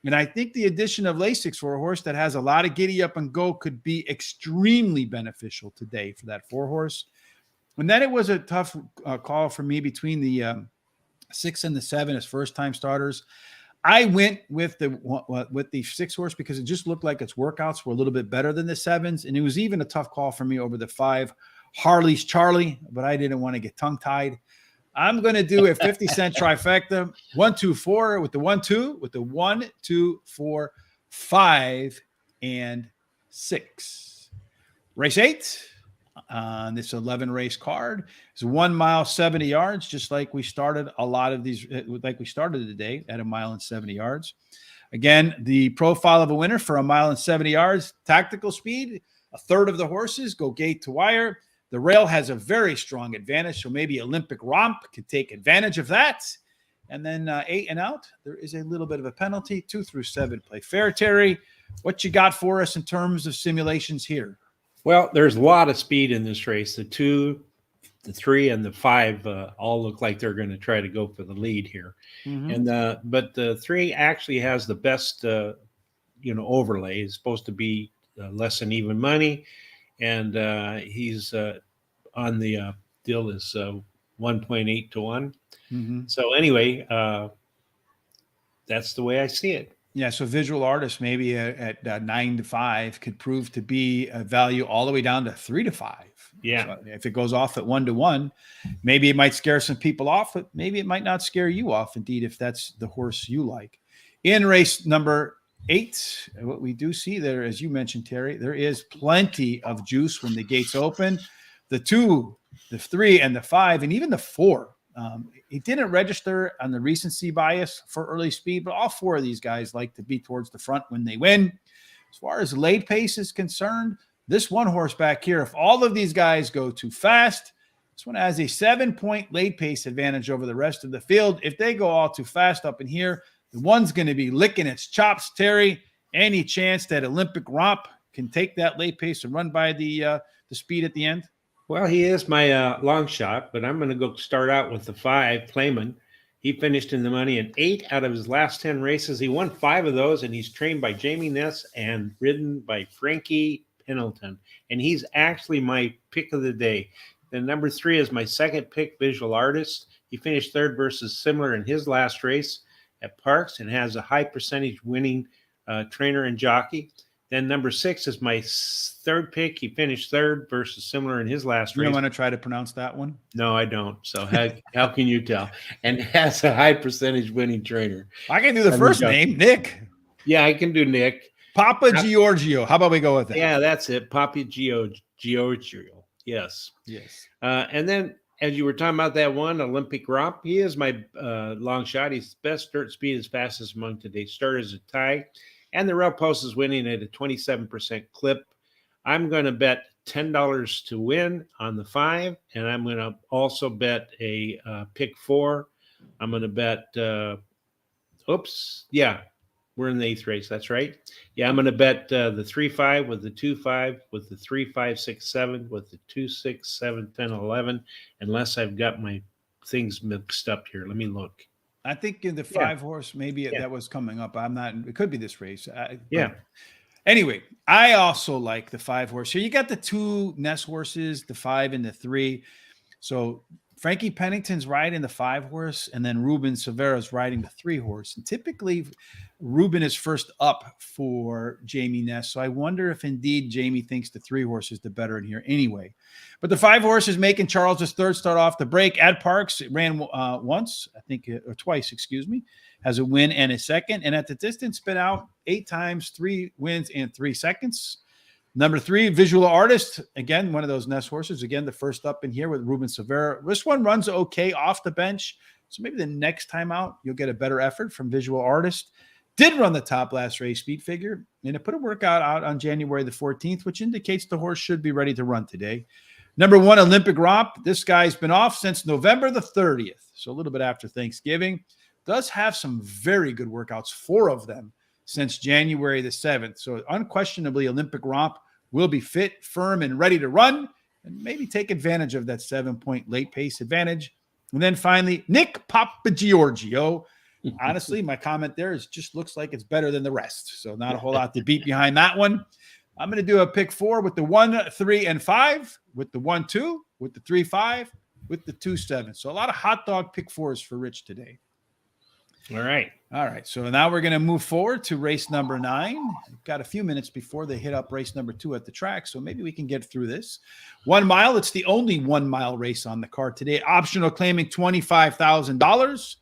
And I think the addition of Lasix for a horse that has a lot of giddy up and go could be extremely beneficial today for that 4 horse. And then it was a tough call for me between the 6 and the 7 as first-time starters. I went with the 6 horse because it just looked like its workouts were a little bit better than the 7s. And it was even a tough call for me over the 5, Harley's Charlie, but I didn't want to get tongue-tied. I'm going to do a 50-cent trifecta, 1, 2, 4 with the 1, 2, with the 1, 2, 4, 5, and 6. Race 8 on this 11 race card is 1 mile, 70 yards, just like we started a lot of these, like we started today at 1 mile and 70 yards. Again, the profile of a winner for 1 mile and 70 yards, tactical speed, a third of the horses go gate to wire. The rail has a very strong advantage, so maybe Olympic Romp could take advantage of that. And then 8 and out, there is a little bit of a penalty. 2 through 7 play fair. Terry, what you got for us in terms of simulations here? Well, there's a lot of speed in this race. The 2, the 3, and the 5 all look like they're going to try to go for the lead here. Mm-hmm. And but the 3 actually has the best, overlay. It's supposed to be less than even money, and he's on the deal is 1.8 to 1. Mm-hmm. So anyway, that's the way I see it. Yeah, so Visual Artist maybe at 9 to 5 could prove to be a value all the way down to 3 to 5. Yeah. So if it goes off at 1 to 1, maybe it might scare some people off, but maybe it might not scare you off, indeed, if that's the horse you like. In race number 8, what we do see there, as you mentioned, Terry, there is plenty of juice when the gates open. The 2, the 3, and the 5, and even the 4. He didn't register on the recency bias for early speed, but all 4 of these guys like to be towards the front when they win. As far as late pace is concerned, this 1 horse back here, if all of these guys go too fast, this one has a 7-point late pace advantage over the rest of the field. If they go all too fast up in here, the one's going to be licking its chops. Terry, any chance that Olympic Romp can take that late pace and run by the speed at the end? Well, he is my long shot, but I'm going to go start out with the 5, Clayman. He finished in the money in 8 out of his last 10 races. He won 5 of those, and he's trained by Jamie Ness and ridden by Frankie Pendleton. And he's actually my pick of the day. Then number 3 is my second pick, Visual Artist. He finished 3rd versus Similar in his last race at Parx and has a high percentage winning trainer and jockey. Then number 6 is my third pick. He finished third versus similar in his last You race. don't want to try to pronounce that one? No, I don't. So how can you tell? And has a high percentage winning trainer. I can do the first name, Nick. Yeah, I can do Nick. Papa Giorgio. How about we go with that? Yeah, that's it. Papa Giorgio. Yes. Yes. And then, as you were talking about that one, Olympic Romp, he is my long shot. He's best dirt speed as fastest among today's starters, a tie. And the rail post is winning at a 27% clip. I'm going to bet $10 to win on the 5, and I'm going to also bet a pick 4. I'm going to bet, we're in the 8th race. That's right. Yeah, I'm going to bet the 3-5 with the 2-5 with the 3-5-6-7 with the 2-6-7-10-11. Unless I've got my things mixed up here. Let me look. I think in the 5 horse, maybe that was coming up. I'm not. It could be this race. Anyway, I also like the 5 horse. So you got the 2 Nest horses, the 5 and the 3. So Frankie Pennington's riding the 5 horse, and then Ruben Silvera's riding the 3 horse. And typically, Ruben is first up for Jamie Ness. So I wonder if indeed Jamie thinks the 3 horse is the better in here anyway. But the 5 horse is making Charles III start off the break at Parx. It ran once, I think, or twice, excuse me. Has a win and a second. And at the distance, spit out 8 times, 3 wins in 3 seconds. Number 3, Visual Artist. Again, one of those Nest horses. Again, the first up in here with Ruben Silvera. This one runs okay off the bench. So maybe the next time out, you'll get a better effort from Visual Artist. Did run the top last race speed figure. And it put a workout out on January the 14th, which indicates the horse should be ready to run today. Number 1, Olympic Romp. This guy's been off since November the 30th. So a little bit after Thanksgiving. Does have some very good workouts, 4 of them since January the 7th. So unquestionably, Olympic Romp will be fit, firm, and ready to run, and maybe take advantage of that 7-point late pace advantage. And then finally, Nick Papagiorgio. Honestly, my comment there is just looks like it's better than the rest. So not a whole lot to beat behind that one. I'm going to do a pick 4 with the 1, 3, and 5, with the 1, 2, with the 3, 5, with the 2, 7. So a lot of hot dog pick 4s for Rich today. All right. So now we're going to move forward to race number 9. We've got a few minutes before they hit up race number 2 at the track. So maybe we can get through this. 1 mile. It's the only 1 mile race on the card today. Optional claiming $25,000.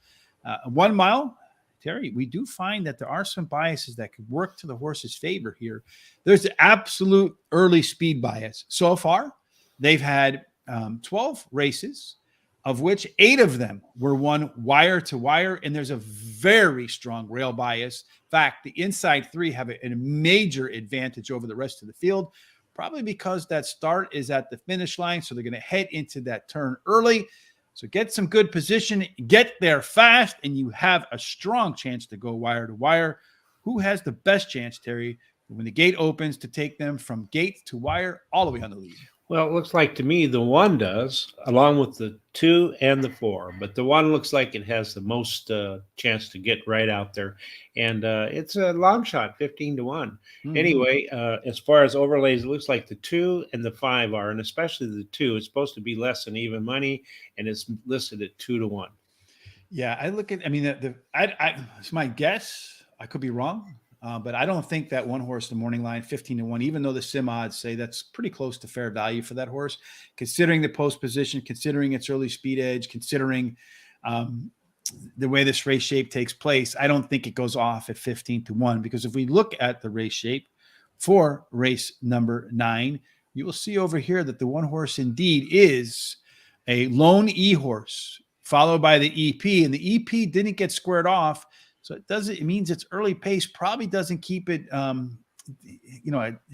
1 mile. Terry, we do find that there are some biases that could work to the horse's favor here. There's the absolute early speed bias. So far, they've had 12 races, of which 8 of them were won wire to wire, and there's a very strong rail bias. In fact, the inside 3 have a major advantage over the rest of the field, probably because that start is at the finish line, so they're going to head into that turn early. So get some good position, get there fast, and you have a strong chance to go wire to wire. Who has the best chance, Terry, when the gate opens to take them from gate to wire all the way on the lead? Well, it looks like to me the 1 does, along with the 2 and the 4. But the 1 looks like it has the most chance to get right out there. And it's a long shot, 15 to 1. Mm-hmm. Anyway, as far as overlays, it looks like the 2 and the 5 are, and especially the 2. It's supposed to be less than even money, and it's listed at 2 to 1. Yeah, it's my guess. I could be wrong. But I don't think that 1 horse, the morning line, 15 to 1, even though the sim odds say that's pretty close to fair value for that horse, considering the post position, considering its early speed edge, considering the way this race shape takes place, I don't think it goes off at 15 to 1, because if we look at the race shape for race number 9, you will see over here that the 1 horse indeed is a lone E horse, followed by the EP, and the EP didn't get squared off. So it means its early pace probably doesn't keep it, a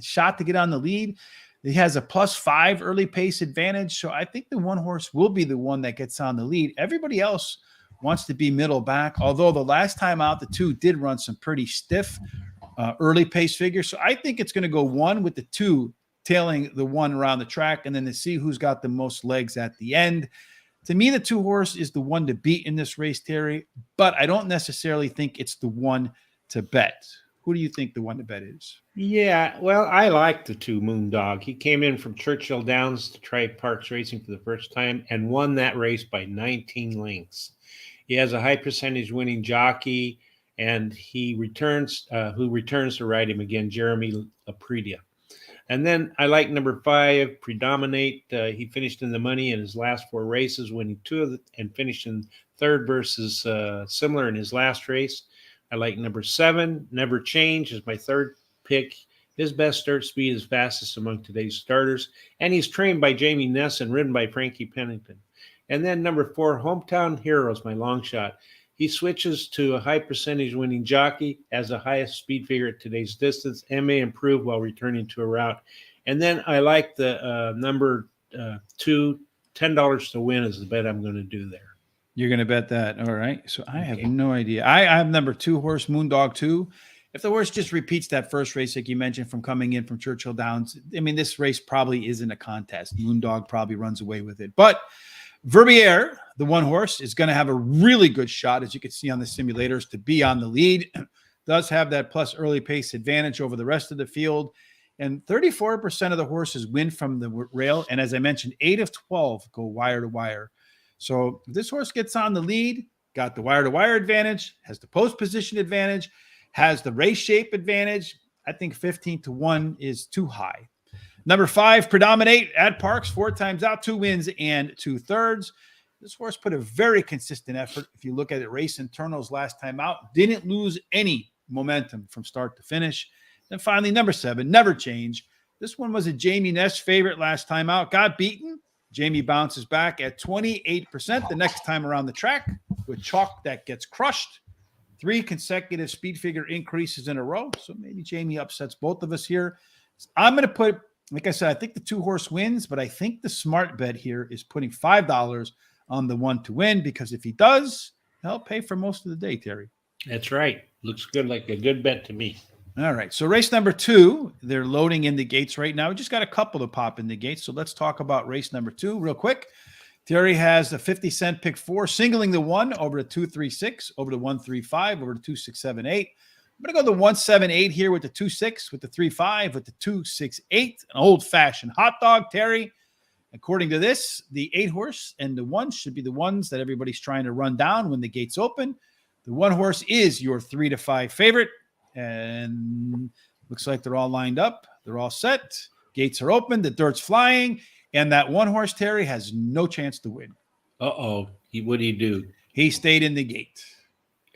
shot to get on the lead. It has a +5 early pace advantage. So I think the 1 horse will be the one that gets on the lead. Everybody else wants to be middle back, although the last time out, the 2 did run some pretty stiff early pace figures. So I think it's going to go 1 with the 2 tailing the 1 around the track, and then to see who's got the most legs at the end. To me, the 2 horse is the one to beat in this race, Terry, but I don't necessarily think it's the one to bet. Who do you think the one to bet is? Yeah, well, I like the 2 Moondog. He came in from Churchill Downs to try Parx Racing for the first time and won that race by 19 lengths. He has a high percentage winning jockey, and he returns, who returns to ride him again, Jeremy Aprilia. And then I like number 5, Predominate. He finished in the money in his last 4 races, winning 2 of them, and finished in third versus similar in his last race. I like number 7, Never Change, is my third pick. His best start speed is fastest among today's starters, and he's trained by Jamie Ness and ridden by Frankie Pennington. And then number 4, Hometown Heroes, my long shot. He switches to a high percentage winning jockey as the highest speed figure at today's distance and may improve while returning to a route. And then I like the number 2, $10 to win is the bet I'm going to do there. You're going to bet that. All right. So I have no idea. I have number 2 horse, Moondog 2. If the horse just repeats that first race, like you mentioned, from coming in from Churchill Downs, I mean, this race probably isn't a contest. Moondog probably runs away with it. But Verbier, the one horse, is going to have a really good shot, as you can see on the simulators, to be on the lead. Does have that plus early pace advantage over the rest of the field. And 34% of the horses win from the rail. And as I mentioned, 8 of 12 go wire to wire. So if this horse gets on the lead, got the wire to wire advantage, has the post position advantage, has the race shape advantage, I think 15 to 1 is too high. Number 5, Predominate at Parx, 4 times out, 2 wins and 2/3. This horse put a very consistent effort. If you look at it, race internals last time out, didn't lose any momentum from start to finish. Then finally, number 7, Never Change. This one was a Jamie Ness favorite last time out, got beaten. Jamie bounces back at 28% the next time around the track with chalk that gets crushed. 3 consecutive speed figure increases in a row. So maybe Jamie upsets both of us here. I'm going to put, like I said, I think the 2 horse wins, but I think the smart bet here is putting $5 on the 1 to win, because if he does, he'll pay for most of the day, Terry. That's right. Looks good, like a good bet to me. All right. So race number 2, they're loading in the gates right now. We just got a couple to pop in the gates. So let's talk about race number 2 real quick. Terry has the 50-cent pick 4, singling the 1 over to 2-3-6, over to 1-3-5, over to 2-6-7-8. I'm going to go the 1-7-8 here with the 2-6, with the 3-5, with the 2-6-8, an old-fashioned hot dog, Terry. According to this, the 8 horse and the 1 should be the ones that everybody's trying to run down when the gates open. The 1 horse is your 3 to 5 favorite, and looks like they're all lined up. They're all set. Gates are open. The dirt's flying, and that 1 horse, Terry, has no chance to win. Uh-oh. What'd he do? He stayed in the gate.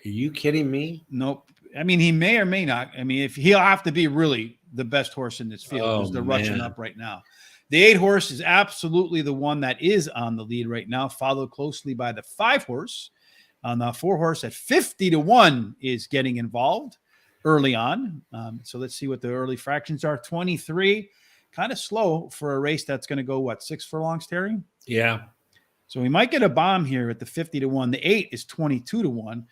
Are you kidding me? Nope. I mean, he may or may not. I mean, if he'll have to be really the best horse in this field, because they're rushing up right now. The 8 horse is absolutely the one that is on the lead right now, followed closely by the 5 horse. The 4 horse at 50 to 1 is getting involved early on. So let's see what the early fractions are. 23, kind of slow for a race that's going to go, 6 furlongs, Terry? Yeah. So we might get a bomb here at the 50 to 1. The 8 is 22 to 1.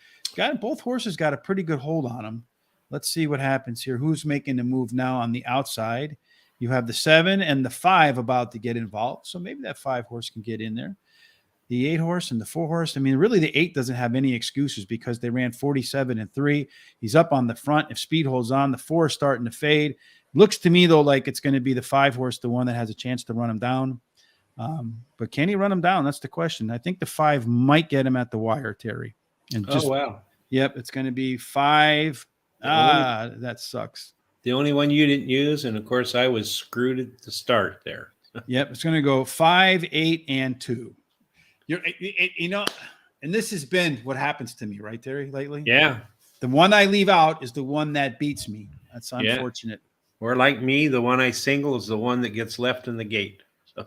Both horses got a pretty good hold on them. Let's see what happens here. Who's making the move now on the outside? You have the 7 and the 5 about to get involved. So maybe that 5 horse can get in there. The 8 horse and the 4 horse. I mean, really the 8 doesn't have any excuses because they ran 47 and 3. He's up on the front. If speed holds on, the 4 is starting to fade. Looks to me, though, like it's going to be the 5 horse, the one that has a chance to run him down. But can he run him down? That's the question. I think the 5 might get him at the wire, Terry. And just, wow. Yep, it's going to be 5. That sucks. The only one you didn't use, and of course I was screwed at the start there. Yep, it's going to go 5, 8, and 2. You know, and this has been what happens to me, right, Terry, lately? Yeah. The one I leave out is the one that beats me. That's unfortunate. Or like me, the one I single is the one that gets left in the gate. So.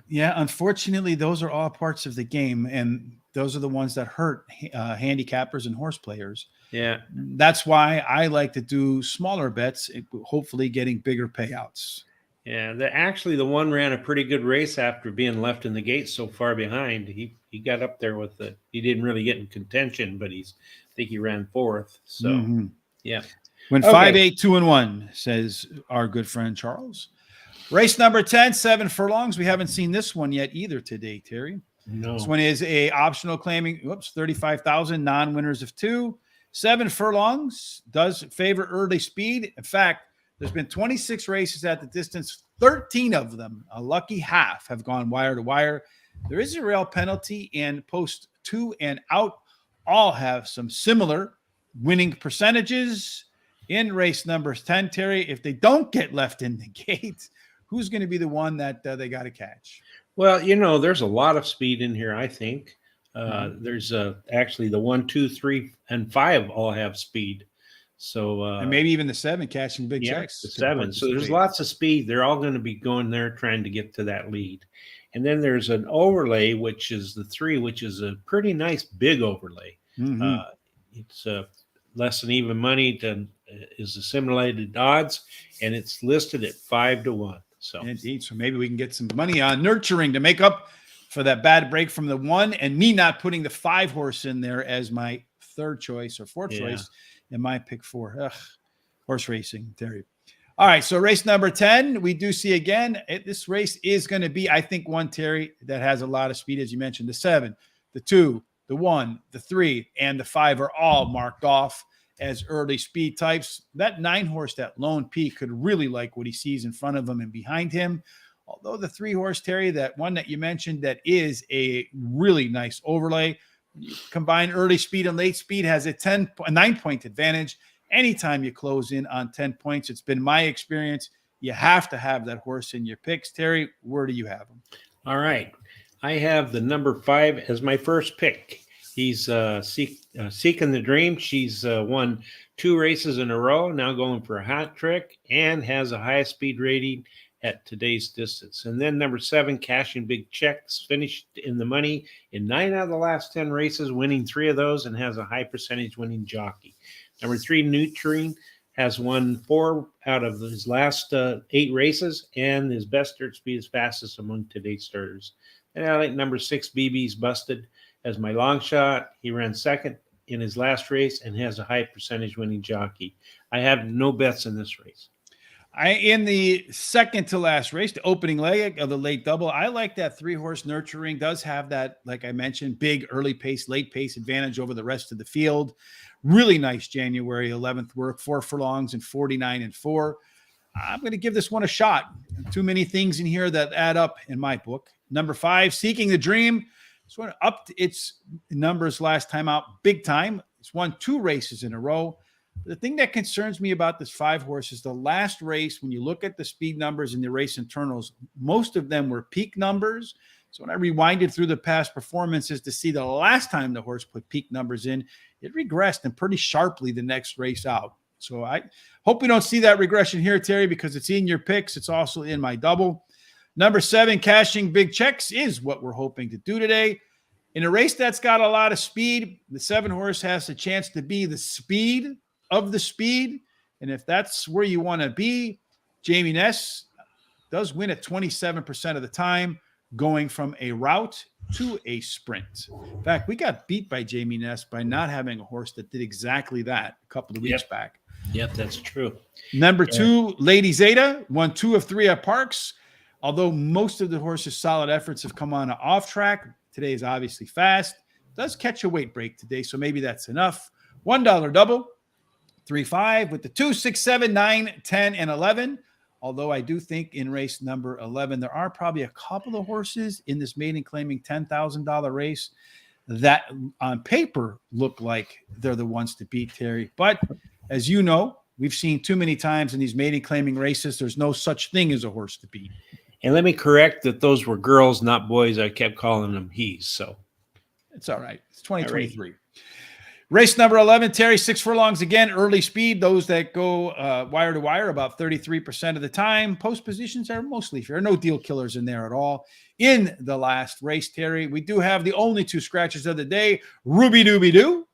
Yeah, unfortunately, those are all parts of the game, and those are the ones that hurt handicappers and horse players. Yeah. That's why I like to do smaller bets, hopefully getting bigger payouts. Yeah, the one ran a pretty good race after being left in the gate so far behind. He got up there with the. He didn't really get in contention, but I think he ran 4th. So yeah. When 5, 8, 2, and 1, says our good friend Charles. Race number 10, 7 furlongs. We haven't seen this one yet either today, Terry. No. This one is a optional claiming. 35,000 non-winners of 2. 7 furlongs does favor early speed. In fact, there's been 26 races at the distance. 13 of them, a lucky half, have gone wire to wire. There is a rail penalty, and post 2 and out all have some similar winning percentages in race number 10, Terry. If they don't get left in the gate, who's going to be the one that they got to catch? Well, there's a lot of speed in here, I think. There's actually the 1, 2, 3, and 5 all have speed. So and maybe even the 7 catching big checks. The 7. So there's lots of speed. They're all going to be going there trying to get to that lead. And then there's an overlay, which is the 3, which is a pretty nice big overlay. It's less than even money is the simulated odds, and it's listed at 5 to 1. So indeed. So maybe we can get some money on nurturing to make up for that bad break from the 1, and me not putting the 5 horse in there as my 3rd choice or 4th choice in my pick 4. Ugh, horse racing, Terry. All right, so race number 10, we do see again, this race is going to be, I think, one, Terry, that has a lot of speed, as you mentioned. The 7, the 2, the 1, the 3, and the 5 are all marked off as early speed types. That 9 horse, that Lone Peak, could really like what he sees in front of him and behind him. Although the 3 horse, Terry, that one that you mentioned, that is a really nice overlay. You combine early speed and late speed, has a 9-point advantage. Anytime you close in on 10 points, it's been my experience, you have to have that horse in your picks. Terry, where do you have him? All right. I have the number 5 as my first pick. He's Seeking the Dream. She's won 2 races in a row, now going for a hat trick, and has a highest speed rating at today's distance. And then number 7, Cashing Big Checks, finished in the money in 9 out of the last 10 races, winning 3 of those, and has a high percentage winning jockey. Number 3, Nurturing, has won 4 out of his last 8 races, and his best dirt speed is fastest among today's starters. And I like number 6, BB's Busted, as my long shot. He ran 2nd in his last race and has a high percentage winning jockey. I have no bets in this race. In the second to last race, the opening leg of the late double, I like that 3 horse Nurturing. Does have that, like I mentioned, big early pace, late pace advantage over the rest of the field. Really nice January 11th work, 4 furlongs and 49 and 4. I'm going to give this one a shot. Too many things in here that add up in my book. Number 5, Seeking the Dream. This one upped its numbers last time out big time. It's won 2 races in a row. The thing that concerns me about this 5 horse is the last race. When you look at the speed numbers in the race internals, most of them were peak numbers. So when I rewinded through the past performances to see the last time the horse put peak numbers in, it regressed and pretty sharply the next race out. So I hope we don't see that regression here, Terry, because it's in your picks. It's also in my double. Number 7, Cashing Big Checks, is what we're hoping to do today. In a race that's got a lot of speed, the 7 horse has a chance to be the speed of the speed. And if that's where you want to be, Jamie Ness does win at 27% of the time, going from a route to a sprint. In fact, we got beat by Jamie Ness by not having a horse that did exactly that a couple of weeks back. Yep, that's true. Number 2, Lady Zeta, won 2 of 3 at Parx. Although most of the horse's solid efforts have come on off track, today is obviously fast. Does catch a weight break today, so maybe that's enough. $1 double, 3-5 with the 2, 6, 7, 9, 10, and 11. Although I do think in race number 11, there are probably a couple of horses in this maiden claiming $10,000 race that on paper look like they're the ones to beat, Terry. But as you know, we've seen too many times in these maiden claiming races, there's no such thing as a horse to beat. And let me correct that those were girls, not boys. I kept calling them he's. So it's all right. It's 2023. Right. Race number 11, Terry, 6 furlongs again, early speed. Those that go wire to wire about 33% of the time. Post positions are mostly fair. No deal killers in there at all. In the last race, Terry, we do have the only 2 scratches of the day, Ruby Dooby Doo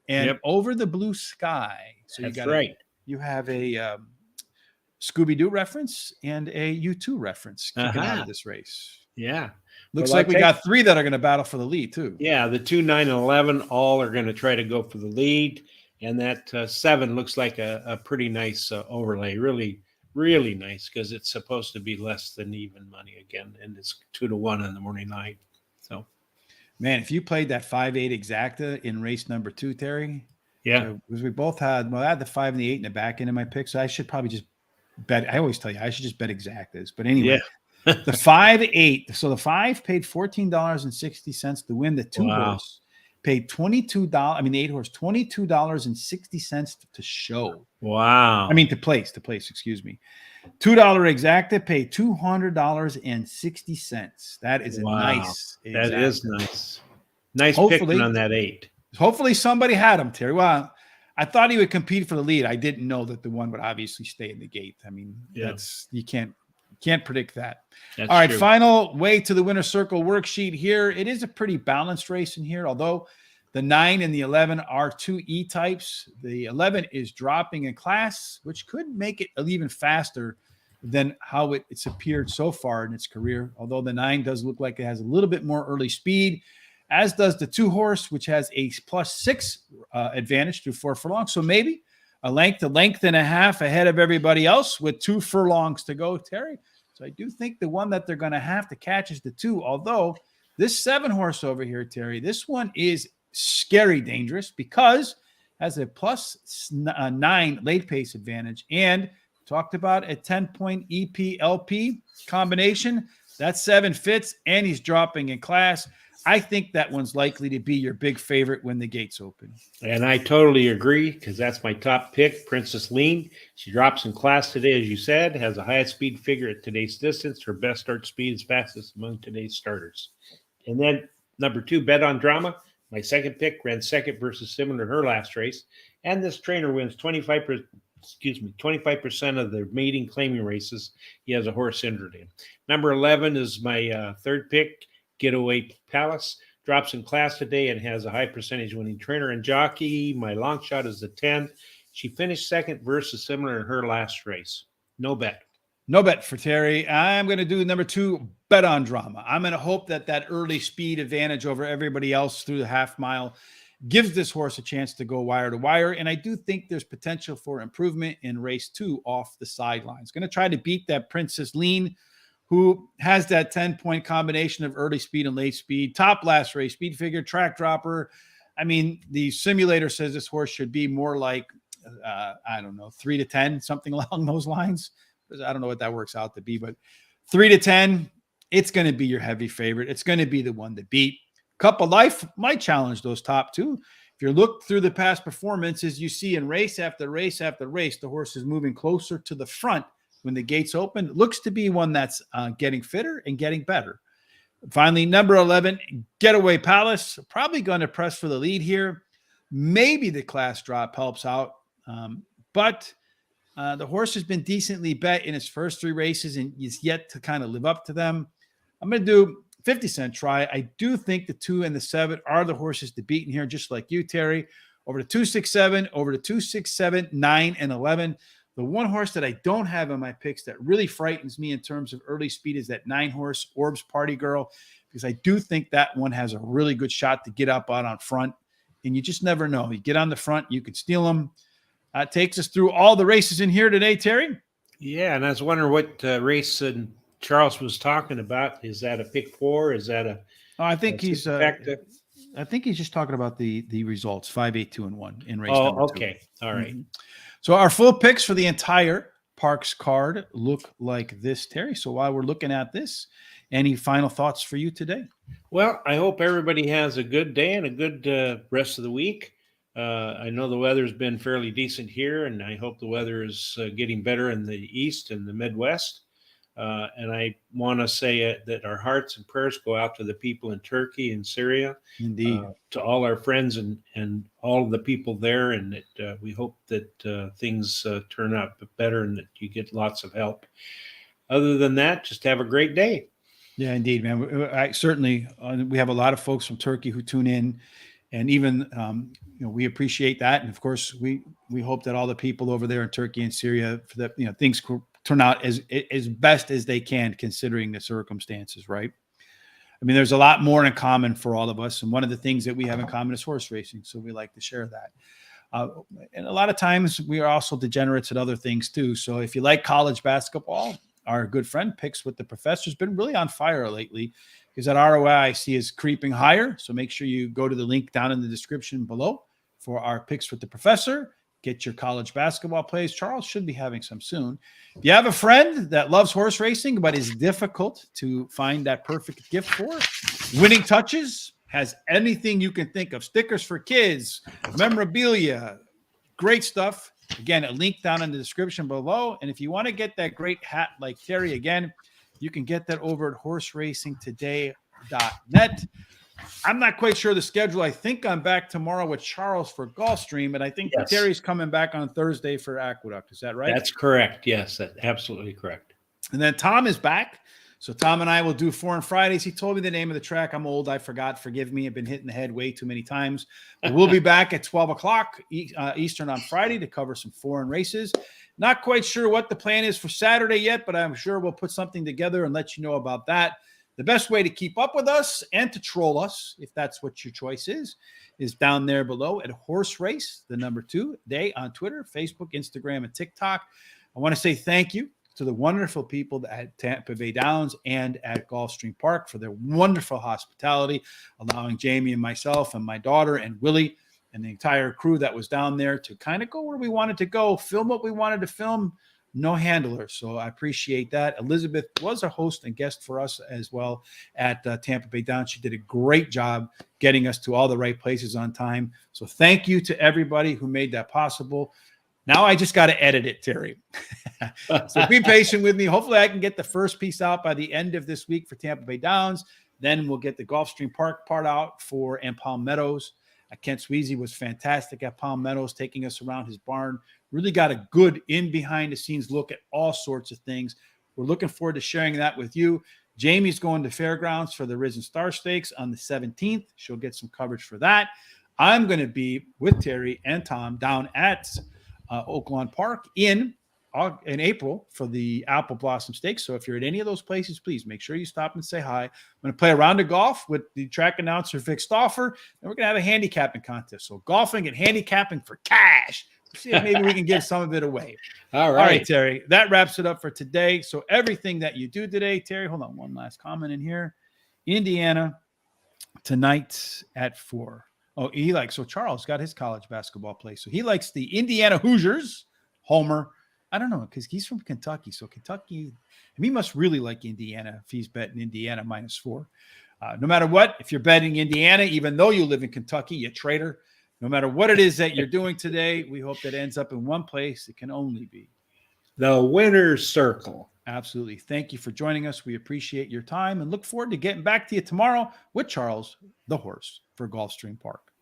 and Over the Blue Sky. So that's right. You have a Scooby-Doo reference and a U2 reference kicking out of this race. Yeah. Looks like we got 3 that are going to battle for the lead, too. Yeah, the 2, 9, and 11 all are going to try to go for the lead. And that 7 looks like a pretty nice overlay. Really, really nice, because it's supposed to be less than even money again. And it's 2 to 1 on the morning line. So, man, if you played that 5-8 exacta in race number 2, Terry. Yeah. Because we both had, I had the 5 and the 8 in the back end of my pick. So I should probably just bet. I always tell you, I should just bet exactas. But anyway. Yeah. The 5-8. So the 5 paid $14.60 to win. The 2 horse paid $22. I mean, the 8-horse, $22.60 to show. Wow. I mean, to place, excuse me. $2 exacta, pay $200.60. That is a nice exacta. That is nice. Nice Hopefully, picking on that 8. Hopefully somebody had him, Terry. Well, I thought he would compete for the lead. I didn't know that the one would obviously stay in the gate. I mean, that's you can't predict that. That's all right, true. Final way to the winner's circle worksheet here. It is a pretty balanced race in here, although the 9 and the 11 are 2 E-types. The 11 is dropping in class, which could make it even faster than how it's appeared so far in its career, although the 9 does look like it has a little bit more early speed, as does the 2-horse, which has a +6 advantage through 4 furlongs. So maybe a length and a half ahead of everybody else with 2 furlongs to go, Terry. So I do think the one that they're going to have to catch is the 2, although this 7-horse over here, Terry, this one is scary dangerous because it has a +9 late pace advantage and talked about a 10-point EP-LP combination. That 7 fits, and he's dropping in class. I think that one's likely to be your big favorite when the gates open. And I totally agree because that's my top pick, Princess Lean. She drops in class today, as you said, has the highest speed figure at today's distance. Her best start speed is fastest among today's starters. And then number 2, Bet on Drama. My second pick ran second versus similar to her last race. And this trainer wins 25% of the mating claiming races. He has a horse injured in. Number 11 is my third pick, Getaway Palace. Drops in class today and has a high percentage winning trainer and jockey. My long shot is the 10. She finished second versus similar in her last race. No bet. No bet for Terry. I'm going to do number 2, Bet on Drama. I'm going to hope that early speed advantage over everybody else through the half mile gives this horse a chance to go wire to wire. And I do think there's potential for improvement in race 2 off the sidelines. Going to try to beat that Princess Lean, who has that 10-point combination of early speed and late speed, top last race, speed figure, track dropper. I mean, the simulator says this horse should be more like, 3 to 10, something along those lines. I don't know what that works out to be, but 3 to 10, it's going to be your heavy favorite. It's going to be the one to beat. Cup of Life might challenge those top 2. If you look through the past performances, you see in race after race after race, the horse is moving closer to the front when the gates open. It looks to be one that's getting fitter and getting better. Finally, number 11, Getaway Palace. Probably going to press for the lead here. Maybe the class drop helps out, but the horse has been decently bet in its first 3 races and is yet to kind of live up to them. I'm going to do 50-cent try. I do think the 2 and the 7 are the horses to beat in here, just like you, Terry. Over to 2, 6, 7, over to 2, 6, 7, 9, and 11. The one horse that I don't have in my picks that really frightens me in terms of early speed is that 9-horse Orbs Party Girl, because I do think that one has a really good shot to get up out on front, and you just never know. You get on the front, you could steal them. Takes us through all the races in here today, Terry. Yeah, and I was wondering what race Charles was talking about. Is that a pick 4? Is that a? Oh, I think he's. I think he's just talking about the results 5, 8, 2, and 1 in race. Oh, okay, 2. All right. Mm-hmm. So our full picks for the entire Parx card look like this, Terry. So while we're looking at this, any final thoughts for you today? Well, I hope everybody has a good day and a good rest of the week. I know the weather's been fairly decent here, and I hope the weather is getting better in the east and the Midwest. And I want to say that our hearts and prayers go out to the people in Turkey and Syria. Indeed. To all our friends and all of the people there, and that we hope that things turn out better and that you get lots of help. Other than that, just have a great day. Yeah, indeed, man. I certainly we have a lot of folks from Turkey who tune in, and even we appreciate that. And of course, we hope that all the people over there in Turkey and Syria, for that things turn out as best as they can considering the circumstances, right? I mean, there's a lot more in common for all of us, and one of the things that we have in common is horse racing, so we like to share that. And a lot of times we are also degenerates at other things too. So if you like college basketball, our good friend Picks with the Professor has been really on fire lately, because that ROI I see is creeping higher. So make sure you go to the link down in the description below for our Picks with the Professor. Get your college basketball plays. Charles should be having some soon. If you have a friend that loves horse racing but is difficult to find that perfect gift for, winning touches, has anything you can think of, stickers for kids, memorabilia, great stuff. Again, a link down in the description below. And if you want to get that great hat like Terry, again, you can get that over at horseracingtoday.net. I'm not quite sure the schedule. I think I'm back tomorrow with Charles for Gulfstream, and I think Yes. Terry's coming back on Thursday for Aqueduct. Is that right? That's correct. Yes, that's absolutely correct. And then Tom is back. So Tom and I will do Foreign Fridays. He told me the name of the track. I'm old. I forgot. Forgive me. I've been hitting the head way too many times. But we'll be back at 12 o'clock Eastern on Friday to cover some foreign races. Not quite sure what the plan is for Saturday yet, but I'm sure we'll put something together and let you know about that. The best way to keep up with us and to troll us, if that's what your choice is down there below at Horse Race, the number 2 day on Twitter, Facebook, Instagram, and TikTok. I want to say thank you to the wonderful people at Tampa Bay Downs and at Gulfstream Park for their wonderful hospitality, allowing Jamie and myself and my daughter and Willie and the entire crew that was down there to kind of go where we wanted to go, film what we wanted to film, no handlers. So I appreciate that. Elizabeth was a host and guest for us as well at Tampa Bay Downs. She did a great job getting us to all the right places on time. So thank you to everybody who made that possible. Now I just got to edit it, Terry. So be patient with me. Hopefully I can get the first piece out by the end of this week for Tampa Bay Downs. Then we'll get the Gulfstream Park part out and Palm Meadows. Kent Sweezy was fantastic at Palm Meadows, taking us around his barn. Really got a good behind-the-scenes look at all sorts of things. We're looking forward to sharing that with you. Jamie's going to Fairgrounds for the Risen Star Stakes on the 17th. She'll get some coverage for that. I'm going to be with Terry and Tom down at Oaklawn Park in April for the Apple Blossom Stakes. So if you're at any of those places, please make sure you stop and say hi. I'm going to play a round of golf with the track announcer, Vic Stauffer, and we're going to have a handicapping contest. So golfing and handicapping for cash. See if maybe we can give some of it away. All right, Terry, that wraps it up for today. So everything that you do today, Terry, hold on, one last comment in here. Indiana tonight at 4. Oh, so Charles got his college basketball play. So he likes the Indiana Hoosiers, Homer. I don't know, because he's from Kentucky. So Kentucky, he must really like Indiana if he's betting Indiana -4. No matter what, if you're betting Indiana, even though you live in Kentucky, you traitor. No matter what it is that you're doing today, we hope that ends up in one place. It can only be the winner's circle. Absolutely. Thank you for joining us. We appreciate your time and look forward to getting back to you tomorrow with Charles, the horse, for Gulfstream Park.